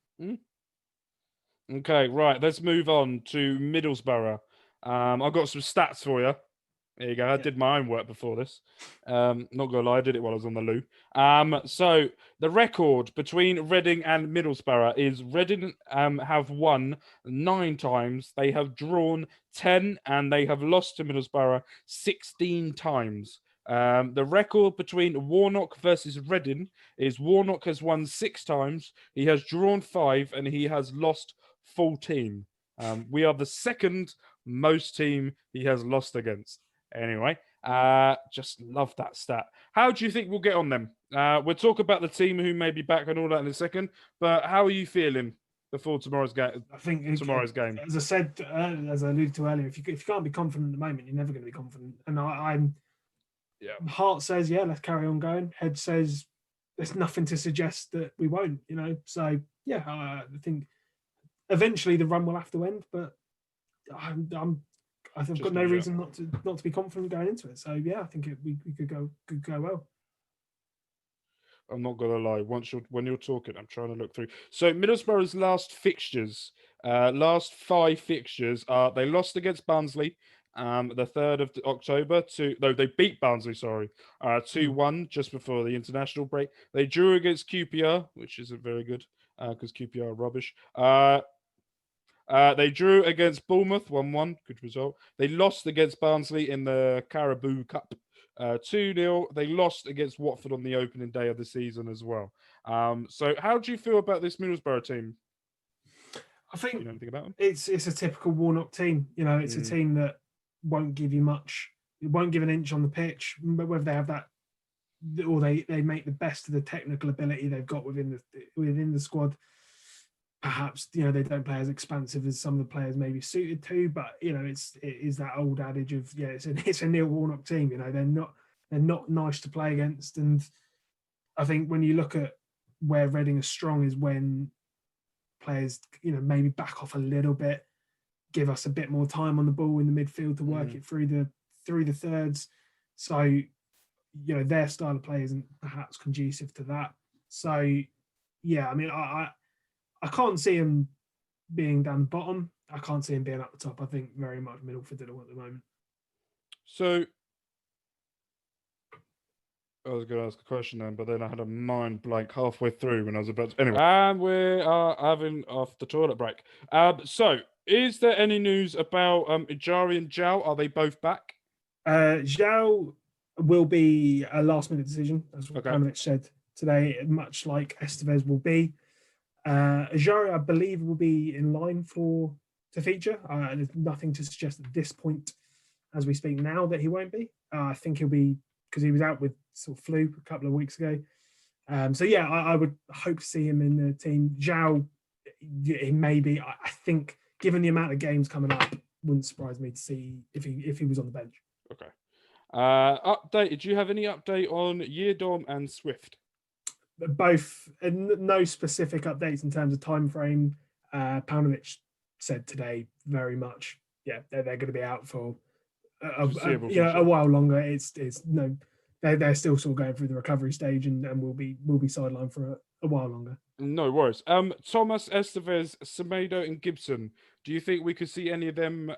Okay, right. Let's move on to Middlesbrough. I've got some stats for you. There you go. I did my own work before this. Not gonna lie, I did it while I was on the loo. So the record between Reading and Middlesbrough is Reading have won 9 times. They have drawn 10, and they have lost to Middlesbrough 16 times. The record between Warnock versus Reading is Warnock has won 6 times. He has drawn 5, and he has lost 14. We are the second most team he has lost against. Anyway, just love that stat. How do you think we'll get on them? We'll talk about the team who may be back and all that in a second. But how are you feeling before tomorrow's game? I think tomorrow's game. As I said, as I alluded to earlier, if you can't be confident at the moment, you're never going to be confident. And I'm. Heart says, let's carry on going. Head says, there's nothing to suggest that we won't. So I think eventually the run will have to end. But I've got no reason not to be confident going into it. So I think we could go well. I'm not gonna lie. When you're talking, I'm trying to look through. So Middlesbrough's last 5 fixtures are they lost against Barnsley, the 3rd of October. They beat Barnsley. Sorry, 2-1 just before the international break. They drew against QPR, which isn't very good because QPR are rubbish. They drew against Bournemouth 1-1, good result. They lost against Barnsley in the Carabao Cup 2-0. They lost against Watford on the opening day of the season as well. So how do you feel about this Middlesbrough team? I think you know anything about them? It's a typical Warnock team. It's a team that won't give you much. It won't give an inch on the pitch, but whether they have that or they make the best of the technical ability they've got within the squad. Perhaps they don't play as expansive as some of the players may be suited to, but it is that old adage of it's a Neil Warnock team. They're not nice to play against, and I think when you look at where Reading are strong is when players maybe back off a little bit, give us a bit more time on the ball in the midfield to work it through the thirds. So their style of play isn't perhaps conducive to that. So yeah, I mean I can't see him being down the bottom. I can't see him being up the top. I think very much middle for Diddle at the moment. So I was going to ask a question then, but then I had a mind blank halfway through when I was about to... Anyway, and we are having off the toilet break. So is there any news about Ijari and Zhao? Are they both back? Zhao will be a last-minute decision. That's what Panovich said today, much like Estevez will be. Ijari, I believe, will be in line to feature. There's nothing to suggest at this point, as we speak now, that he won't be. I think he'll be, because he was out with sort of flu a couple of weeks ago. So yeah, I would hope to see him in the team. Zhao, he may be. I think, given the amount of games coming up, wouldn't surprise me to see if he was on the bench. Okay. Update. Do you have any update on Yeardom and Swift? Both, no specific updates in terms of time frame. Panovich said today very much, they're going to be out for a while longer. It's no, they're still sort of going through the recovery stage and will be sidelined for a while longer. No worries. Thomas, Estevez, Semedo, and Gibson. Do you think we could see any of them?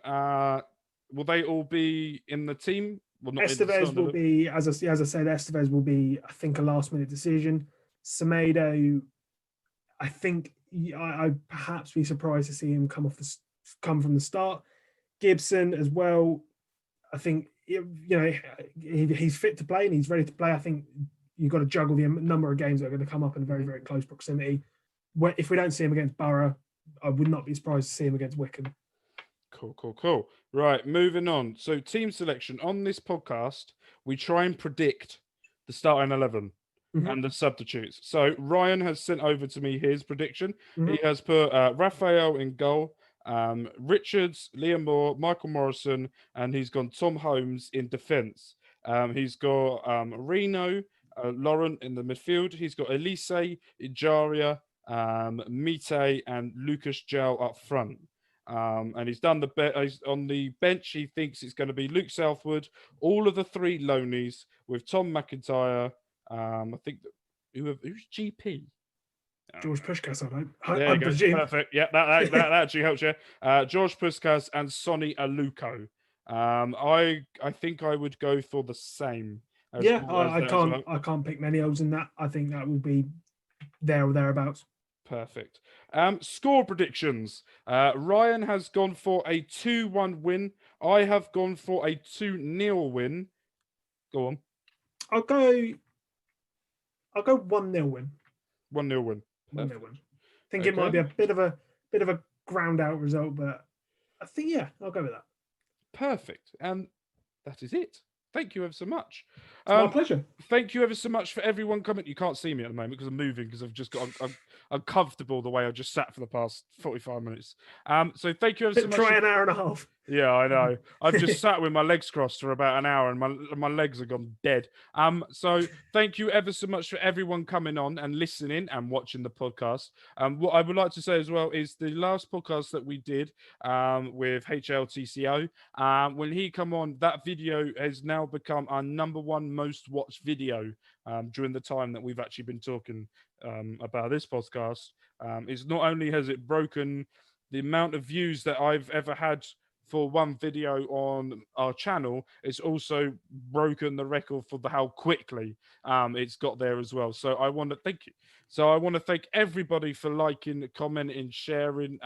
Will they all be in the team? Well, Estevez will be, as I said, Estevez will be, I think, a last-minute decision. Semedo, I think I'd perhaps be surprised to see him come from the start. Gibson as well, I think he's fit to play and he's ready to play. I think you've got to juggle the number of games that are going to come up in very, very close proximity. If we don't see him against Boro, I would not be surprised to see him against Wycombe. Cool. Right, moving on. So team selection. On this podcast, we try and predict the starting 11 and the substitutes. So Ryan has sent over to me his prediction. He has put Raphael in goal, Richards, Liam Moore, Michael Morrison, and he's gone Tom Holmes in defence. He's got Reno, Laurent in the midfield. He's got Elise, Ijaria, Mite, and Lucas Zhao up front. And he's done on the bench. He thinks it's going to be Luke Southwood, all of the 3 loanies with Tom McIntyre. I think who's GP? George Puskas, I presume. Perfect. Yeah, that actually helps you. George Puskas and Sonny Aluko. I think I would go for the same. I can't pick many others in that. I think that will be there or thereabouts. Perfect. Score predictions. Ryan has gone for a 2-1 win. I have gone for a 2-0 win. Go on. I'll go 1-0 win. 1-0 win. 1-0 win. I think it might be a bit of a ground out result, but I think I'll go with that. Perfect. And that is it. Thank you ever so much. My pleasure. Thank you ever so much for everyone coming. You can't see me at the moment because I'm moving because I've just got uncomfortable the way I just sat for the past 45 minutes. So thank you ever so much. Try an hour and a half. Yeah, I know. I've just sat with my legs crossed for about an hour, and my legs have gone dead. So thank you ever so much for everyone coming on and listening and watching the podcast. What I would like to say as well is the last podcast that we did with HLTCO, when he come on, that video has now become our number one most watched video during the time that we've actually been talking about this podcast. It's not only has it broken the amount of views that I've ever had for one video on our channel, it's also broken the record for how quickly it's got there as well. So I want to thank you. So I want to thank everybody for liking, commenting, sharing,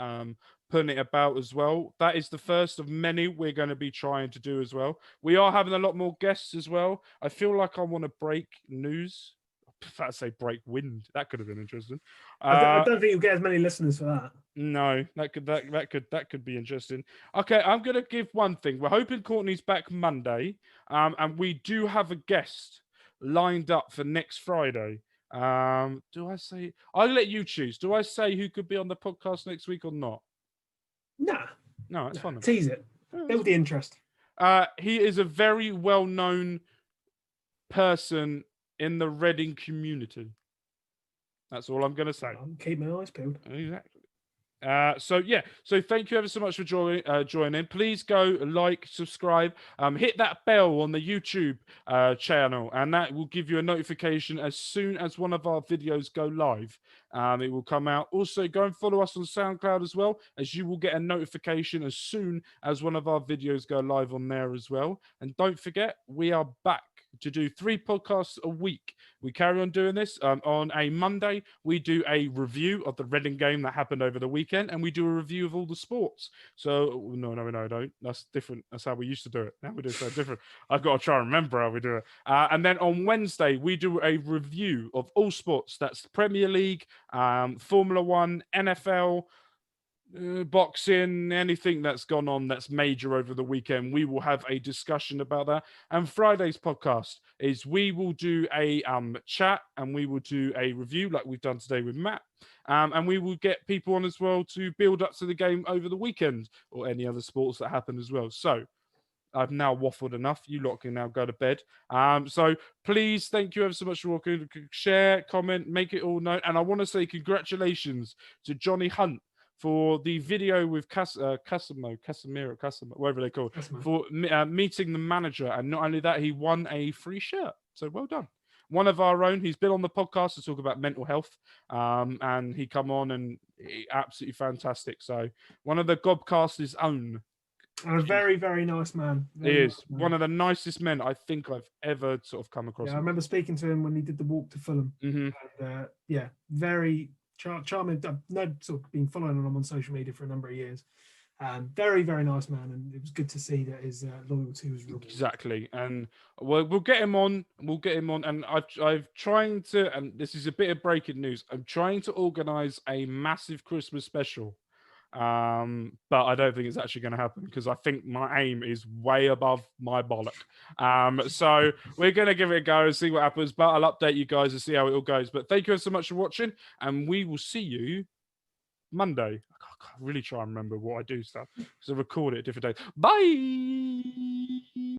putting it about as well. That is the first of many we're going to be trying to do as well. We are having a lot more guests as well. I feel like I want to break news. I'd say break wind. That could have been interesting. I don't think you'll get as many listeners for that. No, that could be interesting. Okay, I'm gonna give one thing. We're hoping Courtney's back Monday, and we do have a guest lined up for next Friday. Do I say? I'll let you choose. Do I say who could be on the podcast next week or not? Nah, No, it's fun. Tease it. Build the interest. He is a very well-known person in the Reading community. That's all I'm gonna say. I'll keep my eyes peeled. Exactly. So thank you ever so much for joining. Please go like, subscribe, hit that bell on the YouTube channel, and that will give you a notification as soon as one of our videos go live. It will come out. Also, go and follow us on SoundCloud as well, as you will get a notification as soon as one of our videos go live on there as well. And don't forget, we are back to do 3 podcasts a week. We carry on doing this. On a Monday, we do a review of the Reading game that happened over the weekend, and we do a review of all the sports. So, no, don't. That's different. That's how we used to do it. Now we do something different. I've got to try and remember how we do it. And then on Wednesday, we do a review of all sports. That's Premier League, Formula One, NFL, boxing, anything that's gone on that's major over the weekend. We will have a discussion about that. And Friday's podcast is we will do a chat, and we will do a review like we've done today with Matt, and we will get people on as well to build up to the game over the weekend or any other sports that happen as well. So I've now waffled enough. You lot can now go to bed. So please, thank you ever so much for walking. Share, comment, make it all known. And I want to say congratulations to Johnny Hunt for the video with Casemiro, whatever they call it, for meeting the manager. And not only that, he won a free shirt. So well done. One of our own. He's been on the podcast to talk about mental health, and he come on and absolutely fantastic. So one of the Gobcast's own. And a very, very nice man. He is one of the nicest men I think I've ever sort of come across. Yeah, I remember speaking to him when he did the walk to Fulham. Mm-hmm. And, very charming. I've been following him on social media for a number of years. Very, very nice man, and it was good to see that his loyalty was real. Exactly, and we'll get him on. And I've trying to, and this is a bit of breaking news. I'm trying to organise a massive Christmas special. But I don't think it's actually going to happen because I think my aim is way above my bollock. So we're going to give it a go and see what happens, but I'll update you guys and see how it all goes. But thank you so much for watching, and we will see you Monday. I can't really try and remember what I do stuff because I record it at different days. Bye.